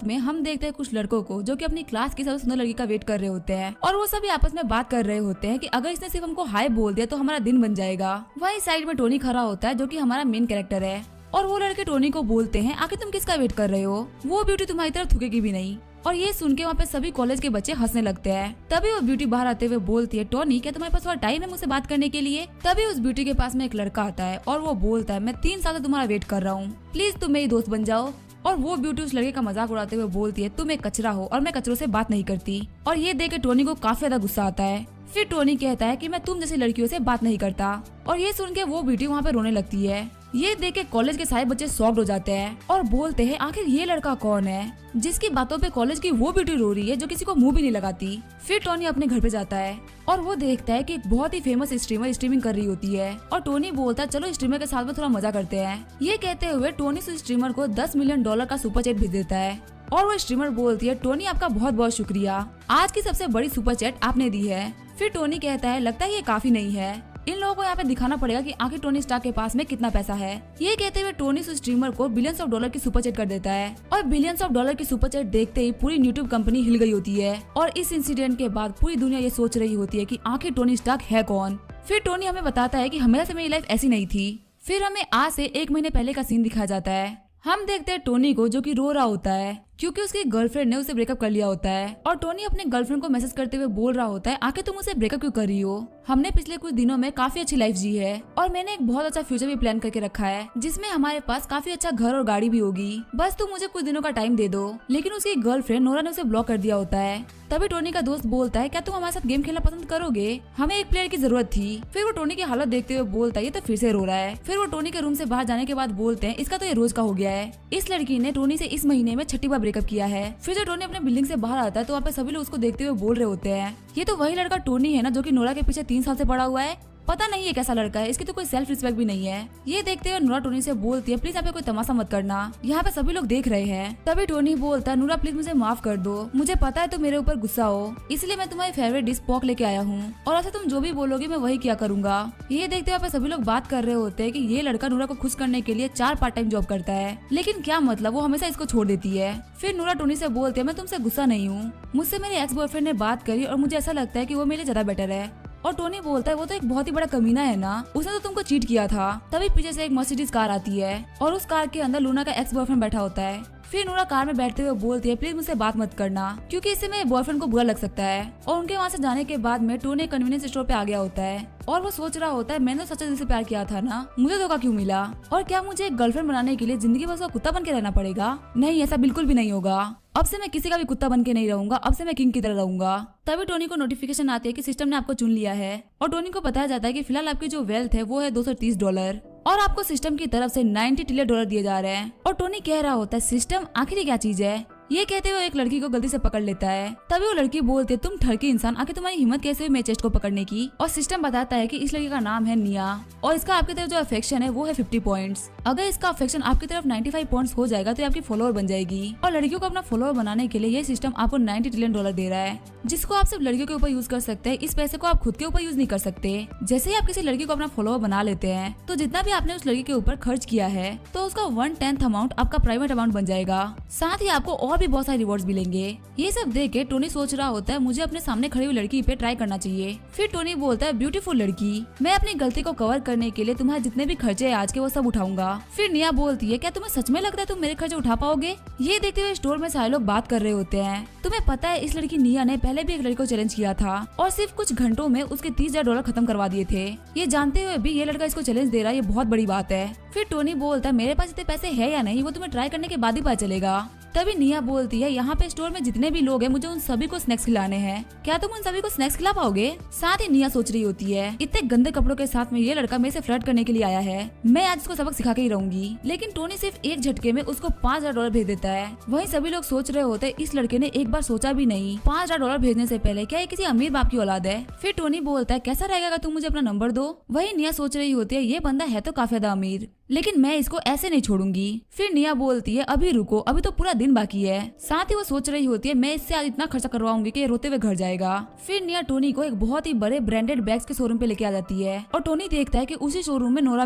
में हम देखते हैं कुछ लड़कों को जो कि अपनी क्लास की सबसे सुंदर लड़की का वेट कर रहे होते हैं और वो सभी आपस में बात कर रहे होते हैं कि अगर इसने सिर्फ हमको हाय बोल दिया तो हमारा दिन बन जाएगा। वहीं साइड में टोनी खड़ा होता है जो कि हमारा मेन कैरेक्टर है और वो लड़के टोनी को बोलते हैं आखिर तुम किसका वेट कर रहे हो, वो ब्यूटी तुम्हारी तरफ थूकेगी भी नहीं। और ये सुन के वहाँ पे सभी कॉलेज के बच्चे हंसने लगते हैं। तभी वो ब्यूटी बाहर आते हुए बोलती है टोनी क्या तुम्हारे पास थोड़ा टाइम है मुझसे बात करने के लिए। तभी उस ब्यूटी के पास में एक लड़का आता है और वो बोलता है मैं 3 साल से तुम्हारा वेट कर रहा हूँ, प्लीज तुम मेरी दोस्त बन जाओ। और वो ब्यूटी उस लड़के का मजाक उड़ाते हुए बोलती है तुम एक कचरा हो और मैं कचरों से बात नहीं करती। और ये देख के टोनी को काफी ज्यादा गुस्सा आता है। फिर टोनी कहता है कि मैं तुम जैसी लड़कियों से बात नहीं करता। और ये सुन के वो ब्यूटी वहाँ पे रोने लगती है। ये देख के कॉलेज के सारे बच्चे शॉक्ड हो जाते हैं और बोलते हैं आखिर ये लड़का कौन है जिसकी बातों पे कॉलेज की वो ब्यूटी रो रही है जो किसी को मुंह भी नहीं लगाती। फिर टोनी अपने घर पे जाता है और वो देखता है कि एक बहुत ही फेमस स्ट्रीमर स्ट्रीमिंग कर रही होती है और टोनी बोलता है चलो स्ट्रीमर के साथ में थोड़ा मजा करते हैं। ये कहते हुए टोनी उस स्ट्रीमर को $10 मिलियन का सुपर चैट भेज देता है और वो स्ट्रीमर बोलती है टोनी आपका बहुत बहुत शुक्रिया, आज की सबसे बड़ी सुपर चैट आपने दी है। फिर टोनी कहता है लगता है ये काफी नहीं है, इन लोगों को यहाँ पे दिखाना पड़ेगा कि आखिर टोनी स्टार्क के पास में कितना पैसा है। ये कहते हुए टोनी उस स्ट्रीमर को बिलियंस ऑफ डॉलर की सुपर चैट कर देता है और बिलियंस ऑफ डॉलर की सुपर चैट देखते ही पूरी यूट्यूब कंपनी हिल गई होती है और इस इंसिडेंट के बाद पूरी दुनिया ये सोच रही होती है कि आखिर टोनी स्टार्क है कौन। फिर टोनी हमें बताता है कि हमेशा से मेरी लाइफ ऐसी नहीं थी। फिर हमें आज से 1 महीने पहले का सीन दिखाया जाता है। हम देखते हैं टोनी को जो कि रो रहा होता है क्योंकि उसकी गर्लफ्रेंड ने उसे ब्रेकअप कर लिया होता है और टोनी अपने गर्लफ्रेंड को मैसेज करते हुए बोल रहा होता है आखिर तुम मुझसे ब्रेकअप क्यों कर रही हो, हमने पिछले कुछ दिनों में काफी अच्छी लाइफ जी है और मैंने एक बहुत अच्छा फ्यूचर भी प्लान करके रखा है जिसमें हमारे पास काफी अच्छा घर और गाड़ी भी होगी, बस तुम मुझे कुछ दिनों का टाइम दे दो। लेकिन उसकी गर्लफ्रेंड नोरा ने उसे ब्लॉक कर दिया होता है। तभी टोनी का दोस्त बोलता है क्या तुम हमारे साथ गेम खेलना पसंद करोगे, हमें एक प्लेयर की जरूरत थी। फिर वो टोनी की हालत देखते हुए बोलता है ये तो फिर से रो रहा है। फिर वो टोनी के रूम से बाहर जाने के बाद बोलते हैं इसका तो ये रोज का हो गया है, इस लड़की ने टोनी से इस महीने में 6ठी बार ब्रेकअप किया है। फिर जब टोनी अपने बिल्डिंग से बाहर आता है तो वहाँ पे सभी लोग उसको देखते हुए बोल रहे होते हैं ये तो वही लड़का टोनी है ना जो कि नोरा के पीछे 3 साल से पड़ा हुआ है, पता नहीं ये कैसा लड़का है, इसकी तो कोई सेल्फ रिस्पेक्ट भी नहीं है। ये देखते हुए नोरा टोनी से बोलती है प्लीज यहाँ पे कोई तमाशा मत करना, यहाँ पे सभी लोग देख रहे हैं। तभी टोनी बोलता है नोरा प्लीज मुझे माफ कर दो, मुझे पता है तुम मेरे ऊपर गुस्सा हो इसलिए मैं तुम्हारी फेवरेट डिश पोक लेके आया हूँ और ऐसा तुम जो भी बोलोगे मैं वही किया करूंगा। ये देखते हुए सभी लोग बात कर रहे होते हैं कि ये लड़का नोरा को खुश करने के लिए 4 पार्ट टाइम जॉब करता है, लेकिन क्या मतलब वो हमेशा इसको छोड़ देती है। फिर नोरा टोनी से बोलते है मैं तुमसे गुस्सा नहीं हूँ, मुझसे मेरे एक्स बॉयफ्रेंड ने बात करी और मुझे ऐसा लगता है कि वो मेरे लिए ज्यादा बेटर है। और टोनी बोलता है वो तो एक बहुत ही बड़ा कमीना है ना, उसने तो तुमको चीट किया था। तभी पीछे से एक मर्सिडीज कार आती है और उस कार के अंदर लूना का एक्स बॉयफ्रेंड बैठा होता है। फिर नूरा कार में बैठते हुए बोलती है प्लीज मुझसे बात मत करना क्योंकि इससे मेरे बॉयफ्रेंड को बुरा लग सकता है। और उनके वहाँ से जाने के बाद में टोनी कन्वीनियंस स्टोर पे आ गया होता है और वो सोच रहा होता है मैंने तो सच्चे दिल से प्यार किया था ना, मुझे धोखा क्यों मिला और क्या मुझे एक गर्लफ्रेंड बनाने के लिए जिंदगी भर उसका कुत्ता बन के रहना पड़ेगा। नहीं, ऐसा बिल्कुल भी नहीं होगा, अब से मैं किसी का भी कुत्ता बन के नहीं रहूंगा, अब से मैं किंग की तरह रहूंगा। तभी टोनी को नोटिफिकेशन आती है कि सिस्टम ने आपको चुन लिया है और टोनी को बताया जाता है कि फिलहाल आपकी जो वेल्थ है वो है $230 और आपको सिस्टम की तरफ से $90 ट्रिलियन दिए जा रहे हैं। और टोनी कह रहा होता है सिस्टम आखिर क्या चीज है। ये कहते हुए एक लड़की को गलती से पकड़ लेता है। तभी वो लड़की बोलती है तुम ठरकी इंसान, आखिर तुम्हारी हिम्मत कैसे हुई मेरे चेस्ट को पकड़ने की। और सिस्टम बताता है कि इस लड़की का नाम है निया और इसका आपकी तरफ जो अफेक्शन है वो है 50 पॉइंट्स। अगर इसका अफेक्शन आपकी तरफ 95 पॉइंट्स हो जाएगा तो ये आपकी फॉलोअर बन जाएगी। और लड़कियों को अपना फॉलोअर बनाने के लिए ये सिस्टम आपको $90 ट्रिलियन दे रहा है जिसको आप सिर्फ लड़कियों के ऊपर यूज कर सकते हैं। इस पैसे को आप खुद के ऊपर यूज नहीं कर सकते। जैसे ही आप किसी लड़की को अपना फॉलोअर बना लेते हैं तो जितना भी आपने उस लड़की के ऊपर खर्च किया है तो उसका 1/10 अमाउंट आपका प्राइवेट अमाउंट बन जाएगा। साथ ही आपको और भी बहुत सारे रिवॉर्ड्स मिलेंगे। ये सब देख के टोनी सोच रहा होता है मुझे अपने सामने खड़ी हुई लड़की पे ट्राई करना चाहिए। फिर टोनी बोलता है ब्यूटीफुल लड़की, मैं अपनी गलती को कवर करने के लिए तुम्हारे जितने भी खर्चे है आज के वो सब उठाऊंगा। फिर निया बोलती है क्या तुम्हें सच में लगता है तुम मेरे खर्चे उठा पाओगे। ये देखते हुए स्टोर में सारे लोग बात कर रहे होते हैं। तुम्हें पता है इस लड़की निया ने पहले भी एक लड़की को चैलेंज किया था और सिर्फ कुछ घंटों में उसके $30,000 खत्म करवा दिए थे। ये जानते हुए भी ये लड़का इसको चैलेंज दे रहा है, ये बहुत बड़ी बात है। फिर टोनी बोलता है मेरे पास इतने पैसे है या नहीं वो तुम्हें ट्राई करने के बाद ही पता चलेगा। तभी निया बोलती है यहाँ पे स्टोर में जितने भी लोग हैं मुझे उन सभी को स्नैक्स खिलाने हैं, क्या तुम उन सभी को स्नैक्स खिला पाओगे। साथ ही निया सोच रही होती है इतने गंदे कपड़ों के साथ में ये लड़का मेरे से फ्लर्ट करने के लिए आया है, मैं आज इसको सबक सिखा के ही रहूंगी। लेकिन टोनी सिर्फ एक झटके में उसको $5,000 भेज देता है। वहीं सभी लोग सोच रहे होते इस लड़के ने एक बार सोचा भी नहीं $5,000 भेजने से पहले क्या ये किसी अमीर बाप की औलाद है। फिर टोनी बोलता है कैसा रहेगा अगर तुम मुझे अपना नंबर दो। वही निया सोच रही होती है ये बंदा है तो काफी ज्यादा अमीर लेकिन मैं इसको ऐसे नहीं छोड़ूंगी। फिर निया बोलती है अभी रुको, अभी तो पूरा दिन बाकी है। साथ ही वो सोच रही होती है मैं इससे आज इतना खर्चा करवाऊंगी कि ये रोते हुए घर जाएगा। फिर निया टोनी को एक बहुत ही बड़े ब्रांडेड बैग्स के शोरूम पे लेके आ जाती है और टोनी देखता है कि उसी शोरूम में नोरा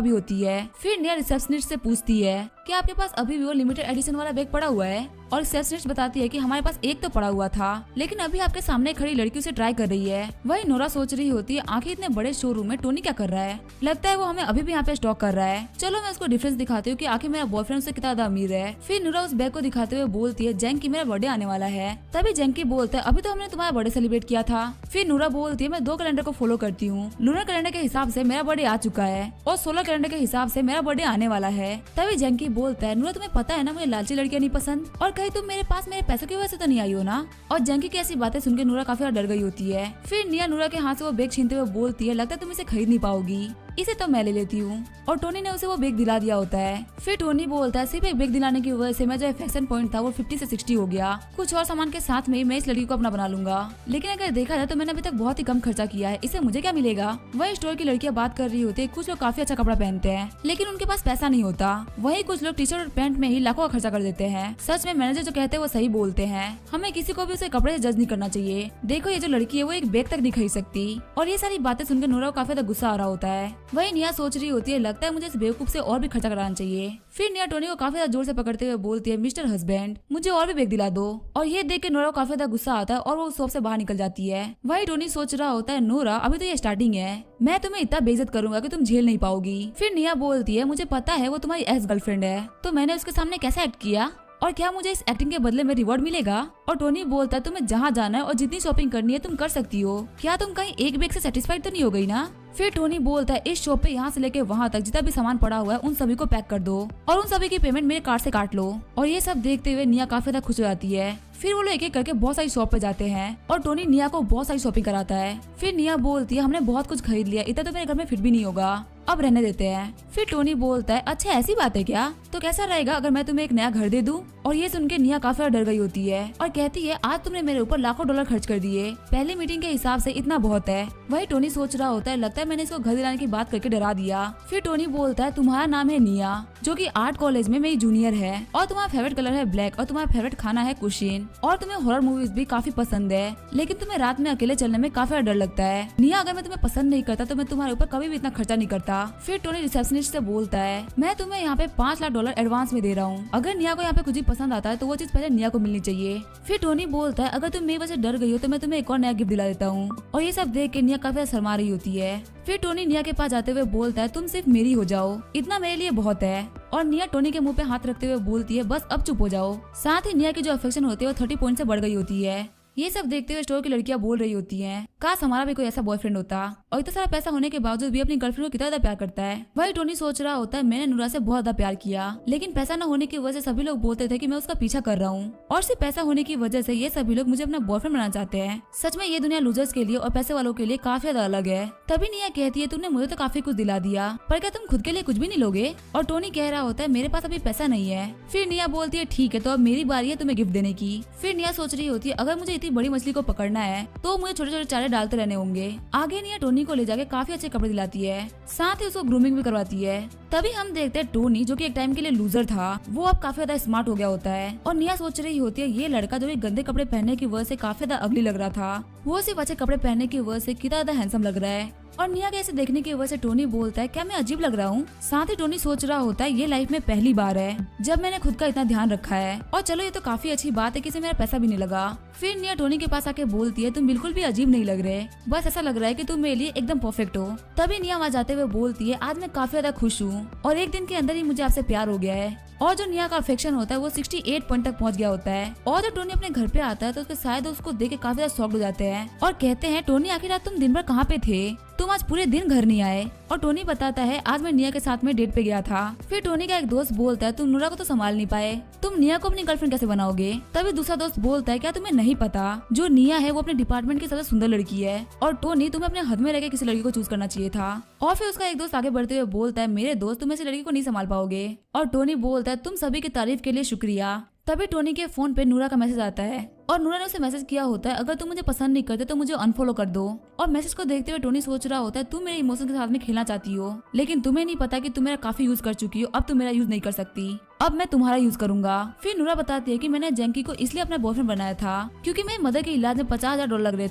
भी होती है। फिर निया रिसेप्शनिस्ट से पूछती है कि आपके पास अभी भी वो लिमिटेड एडिशन वाला बैग पड़ा हुआ है। और रिसेप्शनिस्ट बताती है कि हमारे पास एक तो पड़ा हुआ था, लेकिन अभी आपके सामने खड़ी लड़की उसे ट्राई कर रही है। वही नोरा सोच रही होती है आखिर इतने बड़े शोरूम में टोनी क्या कर रहा है, लगता है वो हमें अभी भी यहाँ पे स्टॉक कर रहा है। चलो मैं उसको डिफरेंस दिखाती हूँ कि आखिर मेरा बॉयफ्रेंड उससे कितना ज्यादा अमीर है। फिर नोरा उस बैग को दिखाते हुए बोलती है जैंकी मेरा बर्थडे आने वाला है। तभी जैंकी बोलता है अभी तो हमने तुम्हारा बर्थडे सेलिब्रेट किया था। फिर नोरा बोलती है मैं 2 कैलेंडर को फॉलो करती हूँ, लूनर कैलेंडर के हिसाब से मेरा बर्थडे आ चुका है और सोलर कैलेंडर के हिसाब से मेरा बर्थडे आने वाला है। तभी जैंकी बोलता है नोरा तुम्हें पता है ना मुझे लालची लड़कियां नहीं पसंद, और कहीं तुम मेरे पास मेरे पैसों की वजह से तो नहीं आई हो ना। और जैंकी की ऐसी बातें सुनकर नोरा काफी ज्यादा डर गई होती है। फिर निया नोरा के हाथ से वो बैग छीनते हुए बोलती है लगता है तुम इसे खरीद नहीं पाओगी, इसे तो मैं ले लेती हूँ। और टोनी ने उसे वो बैग दिला दिया होता है। फिर टोनी बोलता है सिर्फ एक बैग दिलाने की वजह से मैं जो अफेक्शन पॉइंट था वो 50 से 60 हो गया, कुछ और सामान के साथ में मैं इस लड़की को अपना बना लूंगा। लेकिन अगर देखा जाए तो मैंने अभी तक बहुत ही कम खर्चा किया है, इससे मुझे क्या मिलेगा। वही स्टोर की लड़कियां बात कर रही होती है, कुछ लोग काफी अच्छा कपड़ा पहनते हैं लेकिन उनके पास पैसा नहीं होता, वही कुछ लोग टी शर्ट और पैंट में ही लाखों का खर्चा कर देते हैं। सच में मैनेजर जो कहते हैं वो सही बोलते हैं, हमें किसी को भी उसे कपड़े से जज नहीं करना चाहिए। देखो ये जो लड़की है वो एक बैग तक नहीं खरीद सकती। और ये सारी बातें सुनकर नोरा को काफी ज्यादा गुस्सा आ रहा होता है। वही निया सोच रही होती है लगता है मुझे इस बेवकूफ से और भी खर्चा कराना चाहिए। फिर निया टोनी को काफी ज्यादा जोर से पकड़ते हुए बोलती है मिस्टर हस्बैंड मुझे और भी बैग दिला दो। और ये देख के नोरा को काफी ज्यादा गुस्सा आता है और वो शॉप से बाहर निकल जाती है। वही टोनी सोच रहा होता है नोरा अभी तो ये स्टार्टिंग है, मैं तुम्हें इतना बेइज्जत करूंगा कि तुम झेल नहीं पाओगी। फिर निया बोलती है मुझे पता है वो तुम्हारी एक्स गर्लफ्रेंड है, तो मैंने उसके सामने कैसे एक्ट किया और क्या मुझे इस एक्टिंग के बदले में रिवॉर्ड मिलेगा। और टोनी बोलता है तुम्हें जहाँ जाना है और जितनी शॉपिंग करनी है तुम कर सकती हो, क्या तुम कहीं एक बैग से सेटिस्फाइड तो नहीं हो गई ना। फिर टोनी बोलता है इस शॉप पे यहाँ से लेके वहाँ तक जितना भी सामान पड़ा हुआ है उन सभी को पैक कर दो और उन सभी की पेमेंट मेरे कार्ड से काट लो। और ये सब देखते हुए निया काफी ज्यादा खुश हो जाती है। फिर वो लोग एक एक करके बहुत सारी शॉप पे जाते हैं और टोनी निया को बहुत सारी शॉपिंग कराता है। फिर निया बोलती है हमने बहुत कुछ खरीद लिया, इतना तो मेरे घर में फिट भी नहीं होगा, अब रहने देते हैं। फिर टोनी बोलता है अच्छा ऐसी बात है क्या, तो कैसा रहेगा अगर मैं तुम्हें एक नया घर दे दूं। और ये सुन के निया काफी डर गई होती है और कहती है आज तुमने मेरे ऊपर लाखों डॉलर खर्च कर दिए, पहली मीटिंग के हिसाब से इतना बहुत है। वही टोनी सोच रहा होता है लगता है मैंने इसको घर दिलाने की बात करके डरा दिया। फिर टोनी बोलता है तुम्हारा नाम है निया जो कि आर्ट कॉलेज में मेरी जूनियर है और तुम्हारा फेवरेट कलर है ब्लैक और तुम्हारा फेवरेट खाना है कुशिन और तुम्हें हॉरर मूवीज भी काफी पसंद है, लेकिन तुम्हें रात में अकेले चलने में काफी डर लगता है। निया अगर मैं तुम्हें पसंद नहीं करता तो मैं तुम्हारे ऊपर कभी भी इतना खर्चा नहीं करता। फिर टोनी रिसेप्शनिस्ट से बोलता है मैं तुम्हें यहाँ पे 5 लाख डॉलर एडवांस में दे रहा हूँ, अगर निया को यहाँ पे कुछ भी पसंद आता है तो वो चीज पहले निया को मिलनी चाहिए। फिर टोनी बोलता है अगर तुम मेरी वजह से डर गई हो तो मैं तुम्हें एक और नया गिफ्ट दिला देता हूँ। और ये सब देख के निया काफी शर्मा रही होती है। फिर टोनी निया के पास जाते हुए बोलता है तुम सिर्फ मेरी हो जाओ, इतना मेरे लिए बहुत है। और निया टोनी के मुंह पे हाथ रखते हुए बोलती है बस अब चुप हो जाओ। साथ ही निया की जो अफेक्शन होती है वो 30 पॉइंट से बढ़ गई होती है। ये सब देखते हुए स्टोर की लड़कियां बोल रही होती हैं काश हमारा भी कोई ऐसा बॉयफ्रेंड होता, और इतना सारा पैसा होने के बावजूद भी अपनी गर्लफ्रेंड को कितना ज्यादा प्यार करता है। वही टोनी सोच रहा होता है मैंने नूरा से बहुत ज्यादा प्यार किया, लेकिन पैसा न होने की वजह से सभी लोग बोलते थे कि मैं उसका पीछा कर रहा हूँ, और सिर्फ पैसा होने की वजह से ये सभी लोग मुझे अपना बॉयफ्रेंड बनाना चाहते हैं। सच में ये दुनिया लूजर्स के लिए और पैसे वालों के लिए काफी ज्यादा अलग है। तभी निया कहती है तुमने मुझे तो काफी कुछ दिला दिया, पर क्या तुम खुद के लिए कुछ भी नहीं लोगे। और टोनी कह रहा होता है मेरे पास अभी पैसा नहीं है। फिर निया बोलती है ठीक है तो अब मेरी बारी है तुम्हें गिफ्ट देने की। फिर निया सोच रही होती है अगर मुझे इतनी बड़ी मछली को पकड़ना है तो मुझे छोटे छोटे चारे डालते रहने होंगे। आगे निया टोनी को ले जाके काफी अच्छे कपड़े दिलाती है, साथ ही उसको ग्रूमिंग भी करवाती है। तभी हम देखते हैं टोनी जो कि एक टाइम के लिए लूजर था वो अब काफी ज्यादा स्मार्ट हो गया होता है। और निया सोच रही होती है ये लड़का जो गंदे कपड़े पहनने की वजह से काफी ज्यादा अगली लग रहा था, वो सिर्फ अच्छे कपड़े पहनने की वजह से कितना ज्यादा हैंडसम लग रहा है। और निया के ऐसे देखने की वजह से टोनी बोलता है क्या मैं अजीब लग रहा हूँ। साथ ही टोनी सोच रहा होता है ये लाइफ में पहली बार है जब मैंने खुद का इतना ध्यान रखा है, और चलो ये तो काफी अच्छी बात है कि इसे मेरा पैसा भी नहीं लगा। फिर निया टोनी के पास आके बोलती है तुम बिल्कुल भी अजीब नहीं लग रहे, बस ऐसा लग रहा है कि तुम मेरे लिए एकदम परफेक्ट हो। तभी निया वहाँ जाते हुए बोलती है आज मैं काफी ज्यादा खुश हूँ और एक दिन के अंदर ही मुझे आपसे प्यार हो गया है। और जो निया का अफेक्शन होता है वो 68 पॉइंट तक पहुंच गया होता है। और जब टोनी अपने घर पे आता है तो उसके शायद उसको देख के काफी ज्यादा शॉक्ड हो जाते हैं और कहते हैं टोनी आखिर आज तुम दिन भर कहाँ पे थे, तुम आज पूरे दिन घर नहीं आए। और टोनी बताता है आज मैं निया के साथ में डेट पे गया था। फिर टोनी का एक दोस्त बोलता है तुम नूरा को तो संभाल नहीं पाए, तुम निया को अपनी गर्लफ्रेंड कैसे बनाओगे। तभी दूसरा दोस्त बोलता है क्या तुम्हें नहीं पता जो निया है वो अपने डिपार्टमेंट की सबसे सुंदर लड़की है, और टोनी तुम्हें अपने हद में रह के किसी लड़की को चूज करना चाहिए था। और फिर उसका एक दोस्त आगे बढ़ते हुए बोलता है मेरे दोस्त तुम ऐसी लड़की को नहीं संभाल पाओगे। और टोनी बोलता है तुम सभी की तारीफ के लिए शुक्रिया। तभी टोनी के फोन पे नूरा का मैसेज आता है और नूरा ने उसे मैसेज किया होता है अगर तुम मुझे पसंद नहीं करते तो मुझे अनफॉलो कर दो। और मैसेज को देखते हुए टोनी सोच रहा होता है तुम मेरे इमोशन के साथ में खेलना चाहती हो, लेकिन तुम्हें नहीं पता कि तुम मेरा काफी यूज कर चुकी हो, अब तुम मेरा यूज नहीं कर सकती, अब मैं तुम्हारा यूज करूंगा। फिर नूरा बताती है कि मैंने जैंकी को इसलिए अपना बॉयफ्रेंड बनाया था क्योंकि मेरी मदर के इलाज में $50,000 लग रहे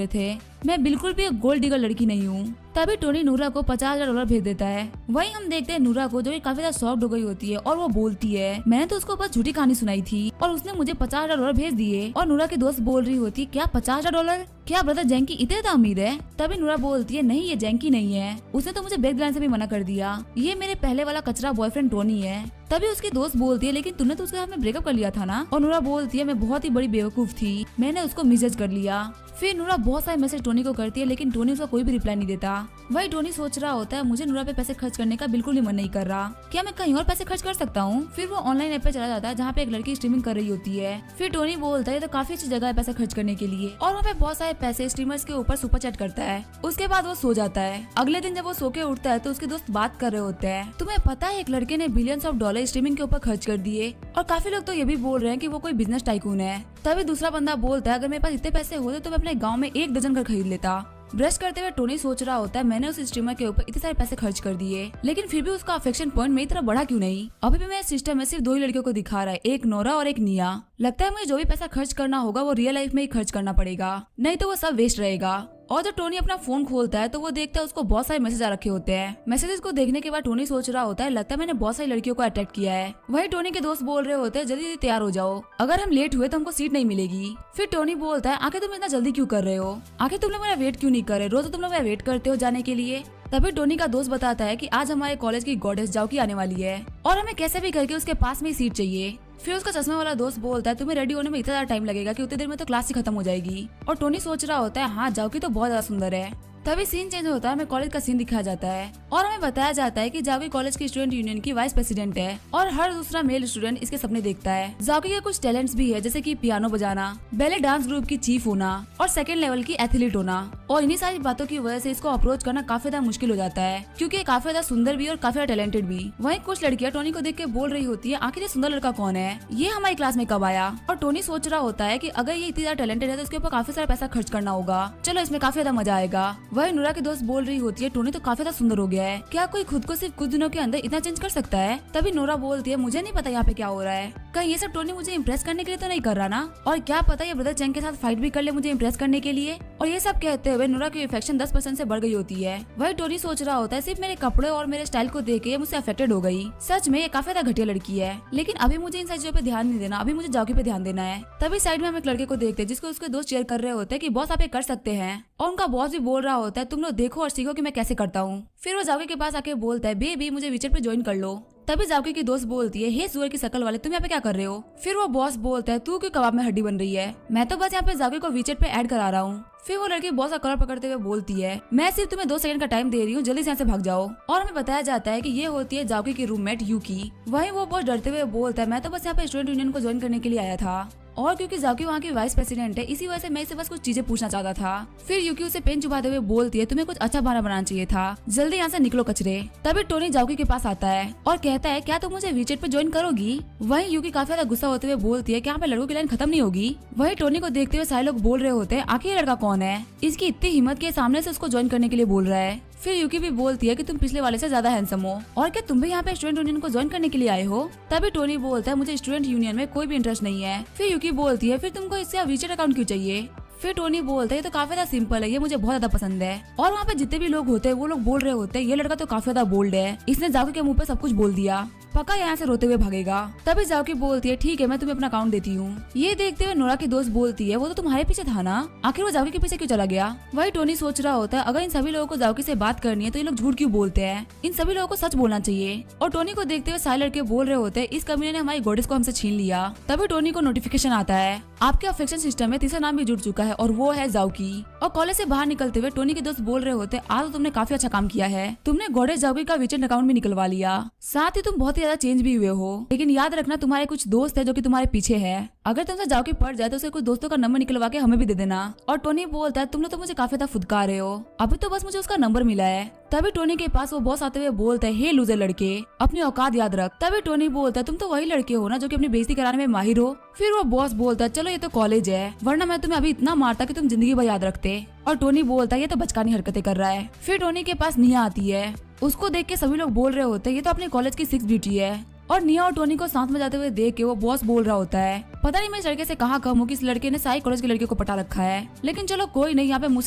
थे, मैं बिल्कुल भी एक गोल्ड डिगर लड़की नहीं हूँ। तभी टोनी नूरा को $50,000 भेज देता है। वहीं हम देखते हैं नूरा को, जो कि काफी ज्यादा शॉक्ड हो गई होती है और वो बोलती है, मैंने तो उसको बस झूठी कहानी सुनाई थी और उसने मुझे $50,000 भेज दिए। और नूरा की दोस्त बोल रही होती, क्या $50,000? क्या ब्रदर जैंकी इतने ज्यादा अमीर है? तभी नूरा बोलती है, नहीं ये जैंकी नहीं है, उसने तो मुझे बैग दिलाने से भी मना कर दिया, ये मेरे पहले वाला कचरा बॉयफ्रेंड टोनी है। तभी उसकी दोस्त बोलती है, लेकिन तुमने तो उसके साथ में ब्रेकअप कर लिया था ना? और नूरा बोलती है, मैं बहुत ही बड़ी बेवकूफ थी, मैंने उसको मिसजज कर लिया। फिर नूरा बहुत सारे मैसेज टोनी को करती है, लेकिन टोनी उसका कोई भी रिप्लाई नहीं देता। वही टोनी सोच रहा होता है, मुझे नूरा पे पैसे खर्च करने का बिल्कुल भी मन नहीं कर रहा, क्या मैं कहीं और पैसे खर्च कर सकता हूँ? फिर वो ऑनलाइन ऐप पे चला जाता है जहाँ पे एक लड़की स्ट्रीमिंग कर रही होती है। फिर टोनी बोलता है, तो काफी अच्छी जगह है पैसे खर्च करने के लिए, और वहाँ पे बहुत सारे पैसे स्ट्रीमर्स के ऊपर सुपर चैट करता है। उसके बाद वो सो जाता है। अगले दिन जब वो सो के उठता है तो उसके दोस्त बात कर रहे होते हैं, तुम्हें पता है एक लड़के ने बिलियंस ऑफ डॉलर स्ट्रीमिंग के ऊपर खर्च कर दिए, और काफी लोग तो ये भी बोल रहे हैं कि वो कोई बिजनेस टाइकून है। तभी दूसरा बंदा बोलता है, अगर मेरे पास इतने पैसे होते तो मैं अपने गाँव में 1 दर्जन घर खरीद लेता। ब्रश करते हुए टोनी सोच रहा होता है, मैंने उस स्ट्रीमर के ऊपर इतने सारे पैसे खर्च कर दिए, लेकिन फिर भी उसका अफेक्शन पॉइंट मेरी तरफ बढ़ा क्यों नहीं? अभी भी मेरे सिस्टम में सिर्फ 2 ही लड़कियों को दिखा रहा है, एक नोरा और एक निया। लगता है मुझे जो भी पैसा खर्च करना होगा वो रियल लाइफ में ही खर्च करना पड़ेगा, नहीं तो वो सब वेस्ट रहेगा। और जब टोनी अपना फोन खोलता है तो वो देखता है उसको बहुत सारे मैसेज आ रखे होते हैं। मैसेजेस को देखने के बाद टोनी सोच रहा होता है, लगता है मैंने बहुत सारी लड़कियों को अट्रैक्ट किया है। वही टोनी के दोस्त बोल रहे होते हैं, जल्दी तैयार हो जाओ, अगर हम लेट हुए तो हमको सीट नहीं मिलेगी। फिर टोनी बोलता है, आखिर तुम इतना जल्दी क्यों कर रहे हो? आखिर तुम लोग मेरा वेट क्यों नहीं कर रहे? रोज तो तुम लोग मेरा वेट करते हो जाने के लिए। तभी टोनी का दोस्त बताता है कि आज हमारे कॉलेज की गॉडेस जाओकी आने वाली है और हमें कैसे भी करके उसके पास में ही सीट चाहिए। फिर उसका चश्मा वाला दोस्त बोलता है, तुम्हें रेडी होने में इतना ज्यादा टाइम लगेगा कि उतनी देर में तो क्लास ही खत्म हो जाएगी। और टोनी सोच रहा होता है, हाँ जाओकी तो बहुत ज्यादा सुंदर है। तभी सीन चेंज होता है, हमें कॉलेज का सीन दिखाया जाता है और हमें बताया जाता है कि जाओकी कॉलेज की स्टूडेंट यूनियन की वाइस प्रेसिडेंट है और हर दूसरा मेल स्टूडेंट इसके सपने देखता है। जाओकी के कुछ टैलेंट्स भी है, जैसे कि पियानो बजाना, बैले डांस ग्रुप की चीफ होना और सेकंड लेवल की एथलीट होना। और इन्हीं सारी बातों की वजह से इसको अप्रोच करना काफी ज्यादा मुश्किल हो जाता है, क्योंकि काफी ज्यादा सुंदर भी और काफी ज्यादा टैलेंटेड भी। वहीं कुछ लड़कियां टोनी को देख के बोल रही होती है, आखिर ये सुंदर लड़का कौन है, ये हमारी क्लास में कब आया? और टोनी सोच रहा होता है कि अगर ये इतनी ज्यादा टैलेंटेड है तो इसके ऊपर काफी सारा पैसा खर्च करना होगा, चलो इसमें काफी ज्यादा मजा आएगा। वही नूरा के दोस्त बोल रही होती है, टोनी तो काफी ज्यादा सुंदर हो गया है, क्या कोई खुद को सिर्फ कुछ दिनों के अंदर इतना चेंज कर सकता है? तभी नोरा बोलती है, मुझे नहीं पता यहाँ पे क्या हो रहा है, कहीं ये सब टोनी मुझे इम्प्रेस करने के लिए तो नहीं कर रहा ना? और क्या पता ये ब्रदर चैंग के साथ फाइट भी कर ले मुझे इम्प्रेस करने के लिए। और ये सब कहते हुए नोरा की अफेक्शन 10% से बढ़ गई होती है। वही टोनी सोच रहा होता है, सिर्फ मेरे कपड़े और मेरे स्टाइल को देख के मुझसे अफेक्टेड हो गई, सच में ये काफी ज्यादा घटिया लड़की है, लेकिन अभी मुझे इन सारी चीजों पे ध्यान नहीं देना, अभी मुझे जाओकी पे ध्यान देना है। तभी साइड में हम एक लड़के को देखते हैं जिसको उसके दोस्त शेयर कर रहे होते हैं कि बॉस आप ये कर सकते हैं, और उनका बॉस भी बोल रहा होता है, तुम लोग देखो और सीखो कि मैं कैसे करता हूँ। फिर वो जाओकी के पास आके बोलता है, बेबी मुझे विचेट पे ज्वाइन कर लो। तभी जाओकी की दोस्त बोलती है, हे सुअर की शकल वाले, तुम यहाँ पे क्या कर रहे हो? फिर वो बॉस बोलता है, तू क्यों कबाब में हड्डी बन रही है, मैं तो बस यहाँ पे जाओकी को विचेट पे ऐड करा रहा हूँ। फिर वो लड़की बॉस का कलर पकड़ते हुए बोलती है, मैं सिर्फ तुम्हें 2 सेकंड का टाइम दे रही हूँ, जल्दी से यहाँ से भाग जाओ। और हमें बताया जाता है कि ये होती है जाओकी की रूममेट यूकी। वहीं वो बॉस डरते हुए बोलता है, मैं तो बस यहाँ पे स्टूडेंट यूनियन को ज्वाइन करने के लिए आया था, और क्योंकि जाओकी वहाँ की वाइस प्रेसिडेंट है इसी वजह से मैं इसे बस कुछ चीजें पूछना चाहता था। फिर यूकी उसे पेन चुभाते हुए बोलती है, तुम्हें कुछ अच्छा बहाना बनाना चाहिए था, जल्दी यहाँ से निकलो कचरे। तभी टोनी जाओकी के पास आता है और कहता है, क्या तुम मुझे वीचेट पे ज्वाइन करोगी? वहीं यूकी काफी ज्यादा गुस्सा होते हुए बोलती है, क्या यहाँ पे लड़कों की लाइन खत्म नहीं होगी? वहीं टोनी को देखते हुए सारे लोग बोल रहे होते हैं, आखिर ये लड़का कौन है, इसकी इतनी हिम्मत के सामने से उसको ज्वाइन करने के लिए बोल रहा है। फिर यूकी भी बोलती है कि तुम पिछले वाले से ज्यादा हैंडसम हो, और क्या तुम भी यहाँ पे स्टूडेंट यूनियन को ज्वाइन करने के लिए आए हो? तभी टोनी बोलता है, मुझे स्टूडेंट यूनियन में कोई भी इंटरेस्ट नहीं है। फिर यूकी बोलती है, फिर तुमको इससे वीचेट अकाउंट क्यों चाहिए? फिर टोनी बोलता है, ये तो काफी ज्यादा सिंपल है, ये मुझे बहुत ज्यादा पसंद है। और वहाँ पे जितने भी लोग होते हैं वो लोग बोल रहे होते हैं, ये लड़का तो काफी ज्यादा बोल्ड है, इसने जाओकी के मुंह पे सब कुछ बोल दिया, पक्का यहाँ से रोते हुए भागेगा। तभी जाओकी बोलती है, ठीक है मैं तुम्हें अपना अकाउंट देती हूँ। ये देखते हुए नोरा की दोस्त बोलती है, वो तो तुम्हारे पीछे था ना, आखिर वो जाओकी के पीछे क्यों चला गया? वही टोनी सोच रहा होता है, अगर इन सभी लोगों को जाओकी से बात करनी है तो ये लोग झूठ क्यों बोलते हैं, इन सभी लोगों को सच बोलना चाहिए। और टोनी को देखते हुए सारे लड़के बोल रहे होते हैं, इस कमीने ने हमारी गॉडेस को हमसे छीन लिया। तभी टोनी को नोटिफिकेशन आता है, आपके अफेक्शन सिस्टम में तीसरा नाम भी जुड़ चुका है और वो है जाओकी। और कॉलेज से बाहर निकलते हुए टोनी के दोस्त बोल रहे होते, आज तो तुमने काफी अच्छा काम किया है, तुमने गॉडेस जाओकी का वीचेट अकाउंट भी निकलवा लिया, साथ ही तुम बहुत ही ज्यादा चेंज भी हुए हो। लेकिन याद रखना तुम्हारे कुछ दोस्त है जो कि तुम्हारे पीछे है, अगर तुमसे जाओकी पड़ जाए तो उसके कुछ दोस्तों का नंबर निकलवा के हमें भी दे देना। और टोनी बोलता है, तुम लोग तो मुझे काफी ज्यादा फुदकार रहे हो, अभी तो बस मुझे उसका नंबर मिला है। तभी टोनी के पास वो बॉस आते हुए बोलता है, हे लूजर लड़के, अपनी औकात याद रख। तभी टोनी बोलता है, तुम तो वही लड़के हो ना जो कि अपनी बेइज्जती कराने में माहिर हो। फिर वो बॉस बोलता है, चलो ये तो कॉलेज है, वरना मैं तुम्हें अभी इतना मारता कि तुम जिंदगी भर याद रखते। और टोनी बोलता है, ये तो बचकानी हरकतें कर रहा है। फिर टोनी के पास निया आती है, उसको देख के सभी लोग बोल रहे होते हैं, ये तो अपने कॉलेज की 6 ब्यूटी है। और निया और टोनी को साथ में जाते हुए देख के वो बॉस बोल रहा होता है, पता नहीं मैं इस लड़के से कहाँ कम हूँ कि इस लड़के ने साई कॉलेज की लड़की को पटा रखा है। लेकिन चलो कोई नहीं, यहाँ पे मुझसे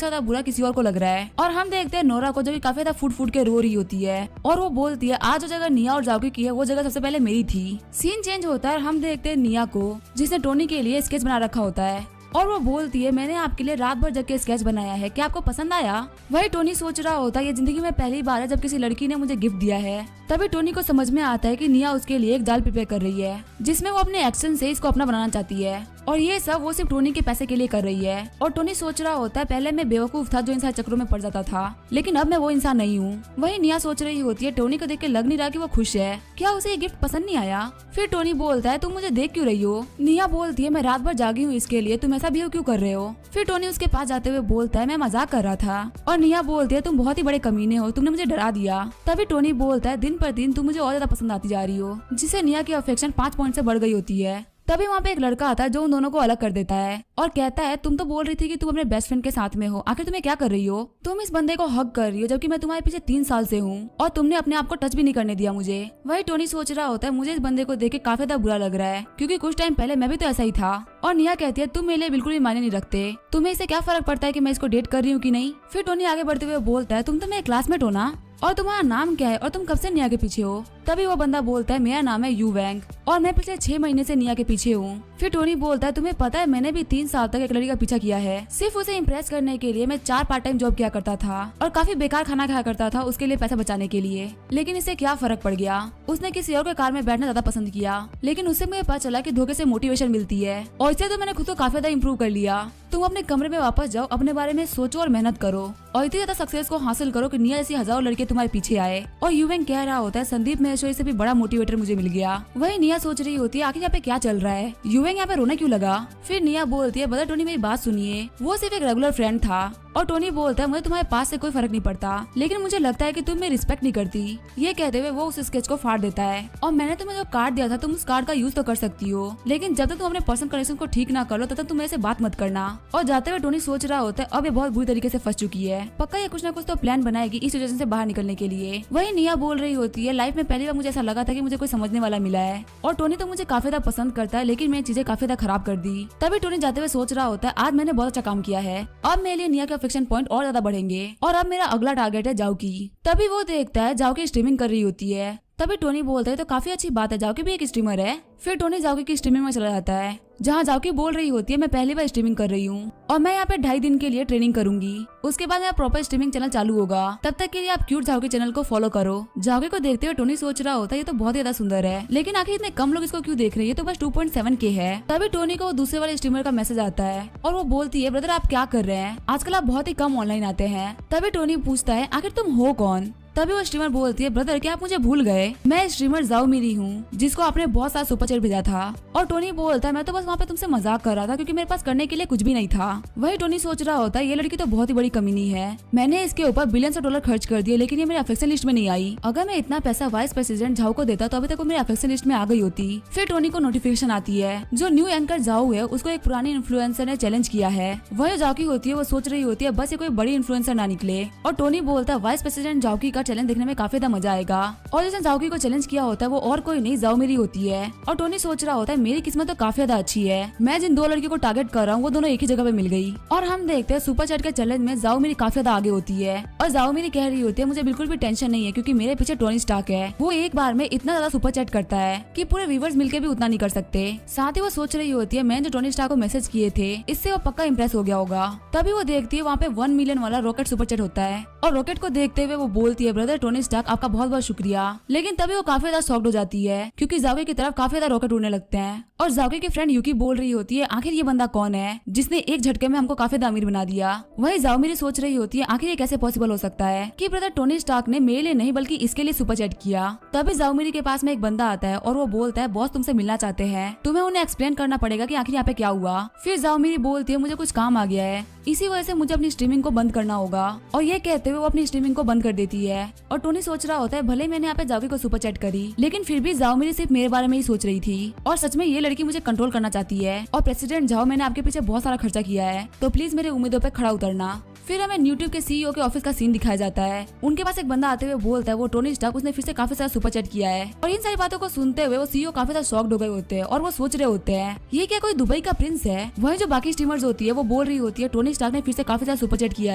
ज्यादा बुरा किसी और को लग रहा है। और हम देखते हैं नोरा को जो कि काफी ज्यादा फूट फूट के रो रही होती है और वो बोलती है आज जो जगह निया और जाओकी की है वो जगह सबसे पहले मेरी थी। सीन चेंज होता है और हम देखते हैं निया को जिसने टोनी के लिए स्केच बना रखा होता है और वो बोलती है मैंने आपके लिए रात भर जग के स्केच बनाया है, क्या आपको पसंद आया? वही टोनी सोच रहा होता है ये जिंदगी में पहली बार है जब किसी लड़की ने मुझे गिफ्ट दिया है। तभी टोनी को समझ में आता है कि निया उसके लिए एक जाल प्रिपेयर कर रही है जिसमें वो अपने एक्शन से इसको अपना बनाना चाहती है और ये सब वो सिर्फ टोनी के पैसे के लिए कर रही है। और टोनी सोच रहा होता है पहले मैं बेवकूफ था जो इन सारे चक्रों में पड़ जाता था, लेकिन अब मैं वो इंसान नहीं हूँ। वही निया सोच रही होती है टोनी को देख के लग नहीं रहा कि वो खुश है, क्या उसे ये गिफ्ट पसंद नहीं आया? फिर टोनी बोलता है तुम मुझे देख क्यों रही हो? निया बोलती है मैं रात भर जागी हूँ इसके लिए, तुम ऐसा बिहेव क्यों कर रहे हो? फिर टोनी उसके पास जाते हुए बोलता है मैं मजाक कर रहा था। और निया बोलती है तुम बहुत ही बड़े कमीने हो, तुमने मुझे डरा दिया। तभी टोनी बोलता है दिन पर दिन तुम मुझे और ज्यादा पसंद आती जा रही हो, जिससे निया की अफेक्शन 5 पॉइंट से बढ़ गई होती है। तभी वहाँ पे एक लड़का आता है जो उन दोनों को अलग कर देता है और कहता है तुम तो बोल रही थी कि तुम अपने बेस्ट फ्रेंड के साथ में हो, आखिर तुम्हें क्या कर रही हो? तुम इस बंदे को हक कर रही हो जबकि मैं तुम्हारे पीछे 3 साल से हूँ और तुमने अपने आप को टच भी नहीं करने दिया मुझे। वही टोनी सोच रहा होता है मुझे इस बंदे को देख के काफी ज्यादा बुरा लग रहा है क्योंकि कुछ टाइम पहले मैं भी तो ऐसा ही था। और निया कहती है तुम मेरे लिए बिल्कुल भी मायने नहीं रखते, तुम्हें इससे क्या फर्क पड़ता है कि मैं इसको डेट कर रही हूँ कि नहीं? फिर टोनी आगे बढ़ते हुए बोलता है तुम तो मेरे क्लासमेट हो ना, और तुम्हारा नाम क्या है और तुम कब से निया के पीछे हो? तभी वो बंदा बोलता है मेरा नाम है यू वैंग और मैं पिछले 6 महीने से निया के पीछे हूँ। फिर टोनी बोलता है तुम्हें पता है मैंने भी 3 साल तक एक लड़की का पीछा किया है, सिर्फ उसे इम्प्रेस करने के लिए। मैं 4 पार्ट टाइम जॉब किया करता था और काफी बेकार खाना खाया करता था उसके लिए पैसा बचाने के लिए, लेकिन इससे क्या फर्क पड़ गया? उसने किसी और के कार में बैठना ज्यादा पसंद किया, लेकिन उससे मुझे पता चला कि धोखे से मोटिवेशन मिलती है और इससे तो मैंने खुद को काफी ज्यादा इम्प्रूव कर लिया। तुम अपने कमरे में वापस जाओ, अपने बारे में सोचो और मेहनत करो और इतनी ज्यादा सक्सेस को हासिल करो कि निया जैसी हजारों लड़के तुम्हारे पीछे आए। और यूवेंग कह रहा होता है संदीप महेश्वरी से भी बड़ा मोटिवेटर मुझे मिल गया। वही निया सोच रही होती है आखिर यहाँ पे क्या चल रहा है, यूवेंग यहाँ पे रोने क्यों लगा? फिर निया बोलती है ब्रदर टोनी मेरी बात सुनिए, वो सिर्फ एक रेगुलर फ्रेंड था। और टोनी बोलता है मुझे तुम्हारे पास से कोई फर्क नहीं पड़ता, लेकिन मुझे लगता है कि तुम मेरी रिस्पेक्ट नहीं करती। ये कहते हुए वो उस स्केच को फाड़ देता है और मैंने तुम्हें जो कार्ड दिया था तुम उस कार्ड का यूज तो कर सकती हो, लेकिन जब तक तुम अपने पर्सनल कनेक्शन को ठीक ना करो तब तक तुम मेरे से बात मत करना। और जाते हुए टोनी सोच रहा होता है अब ये बहुत बुरी तरीके से फंस चुकी है, पक्का ये कुछ ना कुछ तो प्लान बनाएगी इस सिचुएशन से बाहर निकलने के लिए। वही निया बोल रही होती है लाइफ में पहली बार मुझे ऐसा लगा था कि मुझे कोई समझने वाला मिला है और टोनी तो मुझे काफी ज्यादा पसंद करता है, लेकिन मैंने चीजें काफी ज्यादा खराब कर दी। तभी टोनी जाते हुए सोच रहा होता है आज मैंने बहुत अच्छा काम किया है, अब मेरे लिए निया के अफेक्शन पॉइंट और ज्यादा बढ़ेंगे और अब मेरा अगला टारगेट है जाओकी। तभी वो देखता है जाओकी स्ट्रीमिंग कर रही होती है। तभी टोनी बोलता है तो काफी अच्छी बात है, जाओकी भी एक स्ट्रीमर है। फिर टोनी जाओकी की स्ट्रीमिंग में चला जाता है जहाँ जाओकी बोल रही होती है मैं पहली बार स्ट्रीमिंग कर रही हूँ और मैं यहाँ पे 2.5 दिन के लिए ट्रेनिंग करूंगी, उसके बाद मेरा प्रॉपर स्ट्रीमिंग चैनल चालू होगा, तब तक के लिए आप क्यूट जाओकी चैनल को फॉलो करो। जाओकी को देखते हुए टोनी सोच रहा होता है ये तो बहुत ज्यादा सुंदर है, लेकिन आखिर इतने कम लोग इसको क्यों देख रहे हैं, ये तो बस 2.7K है। तभी टोनी को दूसरे वाले स्ट्रीमर का मैसेज आता है और वो बोलती है ब्रदर आप क्या कर रहे हैं, आजकल आप बहुत ही कम ऑनलाइन आते हैं। तभी टोनी पूछता है आखिर तुम हो कौन? तभी वो स्ट्रीमर बोलती है ब्रदर क्या आप मुझे भूल गए, मैं स्ट्रीमर जाओ मेरी हूँ जिसको आपने बहुत सारा सुपर चैट भेजा था। और टोनी बोलता है मैं तो बस वहाँ पे तुमसे मजाक कर रहा था क्योंकि मेरे पास करने के लिए कुछ भी नहीं था। वही टोनी सोच रहा होता है ये लड़की तो बहुत ही बड़ी कमीनी है, मैंने इसके ऊपर बिलियंस ऑफ डॉलर खर्च कर दिए लेकिन ये मेरे अफेक्शन लिस्ट में नहीं आई, अगर मैं इतना पैसा वाइस प्रेसिडेंट झाओ को देता तो अभी तक वो मेरे अफेक्शन लिस्ट में आ गई होती। फिर टोनी को नोटिफिकेशन आती है जो न्यू एंकर जाओ है उसको एक पुरानी इन्फ्लुएंसर ने चैलेंज किया है। वही जाओकी होती है वो सोच रही होती है बस ये कोई बड़ी इन्फ्लुएंसर ना निकले। और टोनी बोलता है वाइस प्रेसिडेंट जाओकी का चैलेंज देखने में काफी मजा आएगा और जिसने जाओकी को चैलेंज किया होता है वो और कोई नहीं जाओ मेरी होती है। और टोनी सोच रहा होता है मेरी किस्मत तो काफी ज्यादा अच्छी है, मैं जिन 2 लड़कियों को टारगेट कर रहा हूँ वो दोनों एक ही जगह पे मिल गई। और हम देखते हैं सुपर चैट के चैलेंज में जाओ मेरी काफी ज्यादा आगे होती है और जाओ मेरी कह रही होती है मुझे बिल्कुल भी टेंशन नहीं है क्योंकि मेरे पीछे टोनी स्टार्क है, वो एक बार में इतना ज्यादा सुपर चैट करता है कि पूरे व्यूवर्स मिलकर भी उतना नहीं कर सकते। साथ ही वो सोच रही होती है मैंने जो टोनी स्टार्क को मैसेज किए थे इससे वो पक्का इंप्रेस हो गया होगा। तभी वो देखती है वहाँ पे 1 मिलियन वाला रॉकेट सुपर चैट होता है और रॉकेट को देखते हुए वो बोलती है ब्रदर टोनी स्टार्क आपका बहुत बहुत शुक्रिया। लेकिन तभी वो काफी ज्यादा शॉक्ड हो जाती है क्योंकि जाओकी की तरफ काफी ज्यादा रॉकेट उड़ने लगते हैं और जाओकी की फ्रेंड यूकी बोल रही होती है आखिर ये बंदा कौन है जिसने एक झटके में हमको काफी ज्यादा अमीर बना दिया। वही जाओ मेरी सोच रही होती है आखिर ये कैसे पॉसिबल हो सकता है कि ब्रदर टोनी स्टार्क ने मेरे लिए नहीं बल्कि इसके लिए सुपर चैट किया। तभी जाओ मेरी के पास में एक बंदा आता है और वो बोलता है बॉस तुमसे मिलना चाहते हैं, तुम्हें उन्हें एक्सप्लेन करना पड़ेगा कि आखिर यहाँ पे क्या हुआ। फिर जाओ मेरी बोलती है मुझे कुछ काम आ गया है, इसी वजह से मुझे अपनी स्ट्रीमिंग को बंद करना होगा। और ये कहते हुए वो अपनी स्ट्रीमिंग को बंद कर देती है और टोनी सोच रहा होता है भले मैंने यहाँ पे जाओकी को सुपर चैट करी लेकिन फिर भी जाओ मेरी सिर्फ मेरे बारे में ही सोच रही थी और सच में ये लड़की मुझे कंट्रोल करना चाहती है। और प्रेसिडेंट जाओ मैंने आपके पीछे बहुत सारा खर्चा किया है तो प्लीज मेरे उम्मीदों पे खड़ा उतरना। फिर हमें यूट्यूब के सीईओ के ऑफिस का सीन दिखाया जाता है। उनके पास एक बंदा आते हुए बोलता है वो टोनी स्टार्क, उसने फिर से काफी सारा सुपर चैट किया है। और इन सारी बातों को सुनते हुए वो सीईओ काफी ज्यादा शॉक्ड हो गए होते हैं और वो सोच रहे होते हैं ये क्या कोई दुबई का प्रिंस है। वहीं जो बाकी स्ट्रीमर्स होती है वो बोल रही होती है टोनी स्टार्क ने फिर से काफी सारा सुपर चैट किया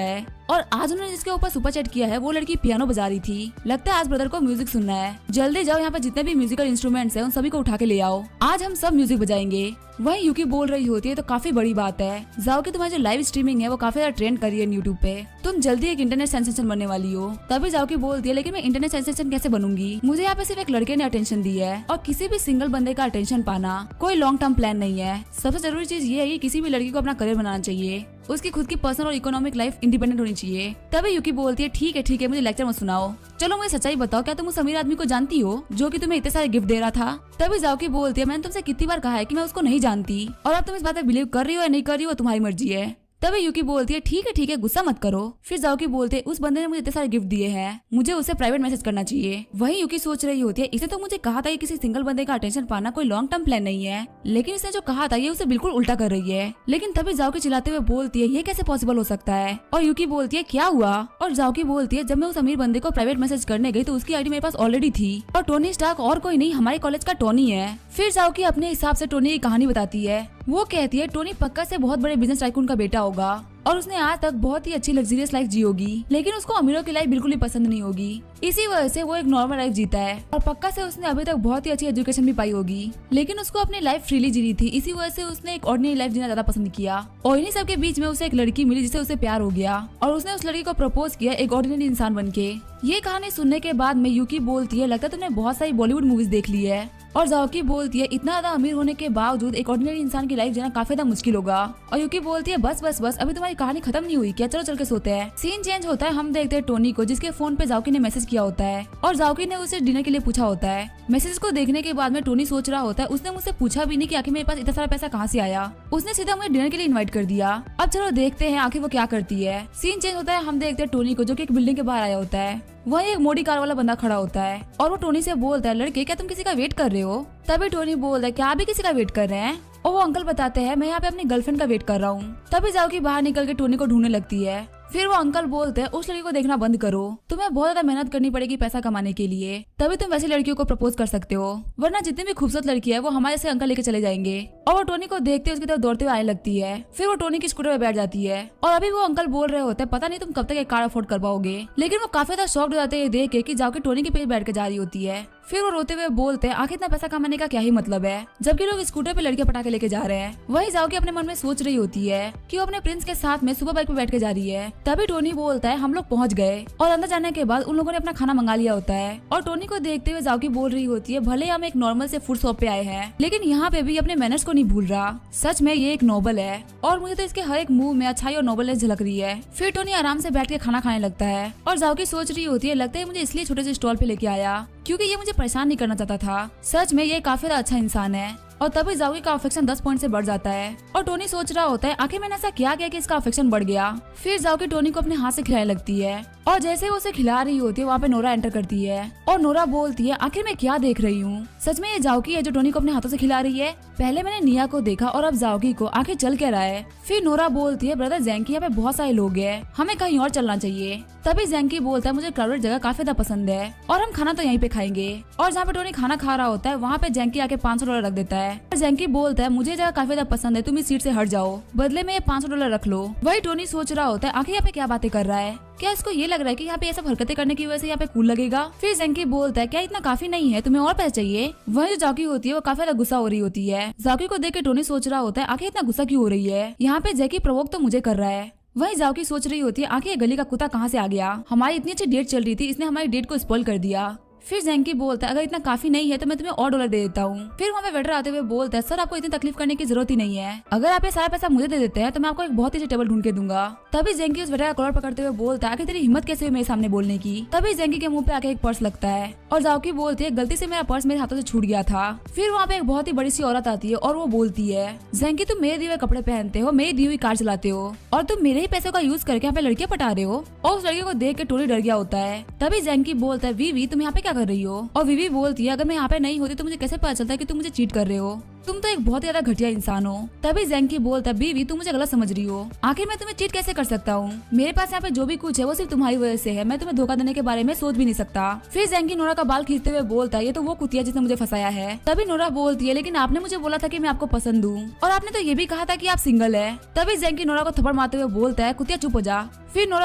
है और आज उन्होंने जिसके ऊपर सुपर चैट किया है वो लड़की पियानो बजा रही थी। लगता है आज ब्रदर को म्यूजिक सुनना है। जल्दी जाओ, यहाँ पे जितने भी म्यूजिकल इंस्ट्रूमेंट्स हैं उन सभी को उठा के ले आओ, आज हम सब म्यूजिक बजाएंगे। वहीं यूकी बोल रही होती है तो काफी बड़ी बात है जाओ कि तुम्हारी जो लाइव स्ट्रीमिंग है वो काफी ज्यादा ट्रेंड करी है यूट्यूब पे, तुम जल्दी एक इंटरनेट सेंसेशन बनने वाली हो। तभी जाओ की बोलती है लेकिन मैं इंटरनेट सेंसेशन कैसे बनूंगी, मुझे यहाँ पे सिर्फ एक लड़के ने अटेंशन दी है और किसी भी सिंगल बंदे का अटेंशन पाना कोई लॉन्ग टर्म प्लान नहीं है। सबसे जरूरी चीज ये है कि किसी भी लड़की को अपना करियर बनाना चाहिए, उसकी खुद की पर्सनल और इकोनॉमिक लाइफ इंडिपेंडेंट होनी चाहिए। तभी यूकी बोलती है ठीक है मुझे लेक्चर मत सुनाओ, चलो मुझे सच्चाई बताओ, क्या तुम उस अमीर आदमी को जानती हो जो कि तुम्हें इतने सारे गिफ्ट दे रहा था। तभी जाओकी बोलती है मैंने तुमसे कितनी बार कहा है कि मैं उसको नहीं जानती और अब तुम इस बात पे बिलीव कर रही हो या नहीं कर रही हो तुम्हारी मर्जी है। तभी यूकी बोलती है ठीक है गुस्सा मत करो। फिर जाओकी बोलते है उस बंदे ने मुझे इतने सारे गिफ्ट दिए हैं, मुझे उसे प्राइवेट मैसेज करना चाहिए। वहीं यूकी सोच रही होती है इसने तो मुझे कहा था कि किसी सिंगल बंदे का अटेंशन पाना कोई लॉन्ग टर्म प्लान नहीं है, लेकिन इसने जो कहा था ये उसे बिल्कुल उल्टा कर रही है। लेकिन तभी जाओकी चिल्लाते हुए बोलती है ये कैसे पॉसिबल हो सकता है। और यूकी बोलती है क्या हुआ। और जाओकी बोलती है जब मैं उस अमीर बंदे को प्राइवेट मैसेज करने गई तो उसकी आईडी मेरे पास ऑलरेडी थी और टोनी स्टार्क और कोई नहीं हमारे कॉलेज का टोनी है। फिर जाओकी अपने हिसाब से टोनी की कहानी बताती है। वो कहती है टोनी पक्का से बहुत बड़े बिजनेस टाइकून का बेटा होगा और उसने आज तक बहुत ही अच्छी लग्जरियस लाइफ जी होगी, लेकिन उसको अमीरों की लाइफ बिल्कुल भी पसंद नहीं होगी, इसी वजह से वो एक नॉर्मल लाइफ जीता है। और पक्का से उसने अभी तक बहुत ही अच्छी एजुकेशन भी पाई होगी, लेकिन उसको अपनी लाइफ फ्रीली जीनी थी, इसी वजह से उसने एक ऑर्डिनरी लाइफ जीना ज्यादा पसंद किया। और इन्हीं सबके बीच में उसे एक लड़की मिली जिससे उसे प्यार हो गया और उसने उस लड़की को प्रपोज किया एक ऑर्डिनरी इंसान बन के। ये कहानी सुनने के बाद में यूकी बोलती है लगता है तुमने बहुत सारी बॉलीवुड मूवीज देख ली है। और जाओकी बोलती है इतना ज्यादा अमीर होने के बावजूद एक ऑर्डिनरी इंसान की लाइफ जीना काफी ज्यादा मुश्किल होगा। और यूकी बोलती है बस अभी तुम्हारी कहानी खत्म नहीं हुई क्या, चलो चल के सोते हैं। सीन चेंज होता है, हम देखते हैं टोनी को जिसके फोन पे जाओकी ने मैसेज किया होता है और जाओकी ने उसे डिनर के लिए पूछा होता है। मैसेज को देखने के बाद में टोनी सोच रहा होता है उसने मुझसे पूछा भी नहीं कि आखिर मेरे पास इतना सारा पैसा कहाँ से आया, उसने सीधा मुझे डिनर के लिए इन्वाइट कर दिया। अब चलो देखते हैं आखिर वो क्या करती है। सीन चेंज होता है, हम देखते हैं टोनी को जो कि एक बिल्डिंग के बाहर आया होता है। वहीं एक मोटी कार वाला बंदा खड़ा होता है और वो टोनी से बोलता है लड़के क्या तुम किसी का वेट कर रहे हो। तभी टोनी बोलता है क्या आप भी किसी का वेट कर रहे हैं। और वो अंकल बताते हैं मैं यहाँ पे अपनी गर्लफ्रेंड का वेट कर रहा हूँ। तभी जाओकी बाहर निकल के टोनी को ढूंढने लगती है। फिर वो अंकल बोलते हैं उस लड़की को देखना बंद करो, तुम्हें बहुत ज्यादा मेहनत करनी पड़ेगी पैसा कमाने के लिए, तभी तुम वैसी लड़कियों को प्रपोज कर सकते हो, वरना जितनी भी खूबसूरत लड़की है वो हमारे से अंकल लेके चले जाएंगे। और वो टोनी को देखते उसकी तरफ दौड़ते हुए आने लगती है। फिर वो टोनी की स्कूटर पे बैठ जाती है और अभी वो अंकल बोल रहे होते हैं पता नहीं तुम कब तक एक कार अफोर्ड कर पाओगे, लेकिन वो काफी ज्यादा शॉक्ड हो जाते हैं देख के कि जाके टोनी के पीछे बैठ के जा रही होती है। फिर वो रोते हुए बोलते हैं आखिर इतना पैसा कमाने का क्या ही मतलब है जबकि लोग स्कूटर पे लड़के पटा के लेके जा रहे हैं। वही जाओकी अपने मन में सोच रही होती है कि वो अपने प्रिंस के साथ में सुपर बाइक पे बैठ के जा रही है। तभी टोनी बोलता है हम लोग पहुंच गए और अंदर जाने के बाद उन लोगों ने अपना खाना मंगा लिया होता है। और टोनी को देखते हुए जाओकी बोल रही होती है भले हम एक नॉर्मल से फूड शॉप पे आए हैं लेकिन यहाँ पे भी अपने मैनर्स को नहीं भूल रहा, सच में ये एक नोबल है और मुझे तो इसके हर एक मुंह में अच्छाई और नोबलनेस झलक रही है। फिर टोनी आराम से बैठ के खाना खाने लगता है और जाओकी सोच रही होती है लगता है मुझे इसलिए छोटे से स्टॉल पे लेके आया क्योंकि ये मुझे परेशान नहीं करना चाहता था, सच में ये काफी अच्छा इंसान है। और तभी जाओकी का अफेक्शन 10 पॉइंट से बढ़ जाता है और टोनी सोच रहा होता है आखिर मैंने ऐसा क्या किया कि इसका अफेक्शन बढ़ गया। फिर जाओकी टोनी को अपने हाथ से खिलाने लगती है और जैसे वो उसे खिला रही होती है वहाँ पे नोरा एंटर करती है और नोरा बोलती है आखिर मैं क्या देख रही हूँ, सच में ये जाओकी है जो टोनी को अपने हाथों से खिला रही है। पहले मैंने निया को देखा और अब जाओकी को, आखिर चल क्या रहा है। फिर नोरा बोलती है ब्रदर जैंकी यहाँ पे बहुत सारे लोग हैं, हमें कहीं और चलना चाहिए। तभी जैंकी बोलता है मुझे क्राउडेड जगह काफी ज्यादा पसंद है और हम खाना तो यहीं पे खाएंगे। और जहाँ पे टोनी खाना खा रहा होता है वहाँ पे जैंकी आके $500 रख देता है और जैंकी बोलता है मुझे जगह काफी ज्यादा पसंद है, तुम इस सीट से हट जाओ, बदले में ये $500 रख लो। वही टोनी सोच रहा होता है आखिर यहाँ पे क्या बातें कर रहा है, क्या इसको ये लग रहा है कि यहाँ पे ये सब हरकतें करने की वजह से यहाँ पे कूल लगेगा। फिर जैंकी बोलता है क्या इतना काफी नहीं है, तुम्हें और पैसे चाहिए। वही जो जाकी होती है वो काफी ज्यादा गुस्सा हो रही होती है। जाकी को देख के टोनी सोच रहा होता है आखिर इतना गुस्सा क्यों हो रही है, यहाँ पे जैकी प्रोवोक तो मुझे कर रहा है। वही जाओकी सोच रही होती है आखिर ये गली का कुत्ता कहाँ से आ गया, हमारी इतनी अच्छी डेट चल रही थी इसने हमारी डेट को स्पॉइल कर दिया। फिर जैंकी बोलता है अगर इतना काफी नहीं है तो मैं तुम्हें और $1 दे देता हूँ। फिर वहाँ पे वेटर आते हुए बोलता है सर आपको इतनी तकलीफ करने की जरूरत ही नहीं है, अगर आप ये सारा पैसा मुझे दे देते हैं तो मैं आपको एक बहुत ही अच्छी टेबल ढूंढ के दूंगा। तभी जैंकी उस वेटर का कॉलर पकड़ते हुए बोलता है आखिर तेरी हिम्मत कैसे हुई मेरे सामने बोलने की। तभी जैंकी के मुंह पे आके एक पर्स लगता है और जाओकी बोलती है गलती से मेरा पर्स मेरे हाथों से छूट गया था। फिर वहाँ पे एक बहुत ही बड़ी सी औरत आती है और वो बोलती है जैंकी तुम मेरे दिए हुए कपड़े पहनते हो, मेरी दी हुई कार चलाते हो और तुम मेरे ही पैसों का यूज करके यहाँ पे लड़कियां पटा रहे हो। और उस लड़की को देख के टोनी डर गया होता है। तभी जैंकी बोलता है वीवी तुम यहाँ पे क्या कर रही हो। और वीवी बोलती है अगर मैं यहाँ पे नहीं होती तो मुझे कैसे पता चलता है कि तुम मुझे चीट कर रहे हो। तुम तो एक बहुत ज्यादा घटिया इंसान हो। तभी जेंकी बोलता है बीवी तुम मुझे गलत समझ रही हो, आखिर मैं तुम्हें चीट कैसे कर सकता हूँ, मेरे पास यहाँ पे जो भी कुछ है वो सिर्फ तुम्हारी वजह से है, मैं तुम्हें धोखा देने के बारे में सोच भी नहीं सकता। फिर जेंकी नोरा का बाल खींचते हुए बोलता है ये तो वो कुतिया जिसने मुझे फंसाया है। तभी नोरा बोलती है लेकिन आपने मुझे बोला था कि मैं आपको पसंद हूँ और आपने तो ये भी कहा था कि आप सिंगल है। तभी जेंकी नोरा को थप्पड़ मारते हुए बोलता है कुतिया चुप हो जा। फिर नोरा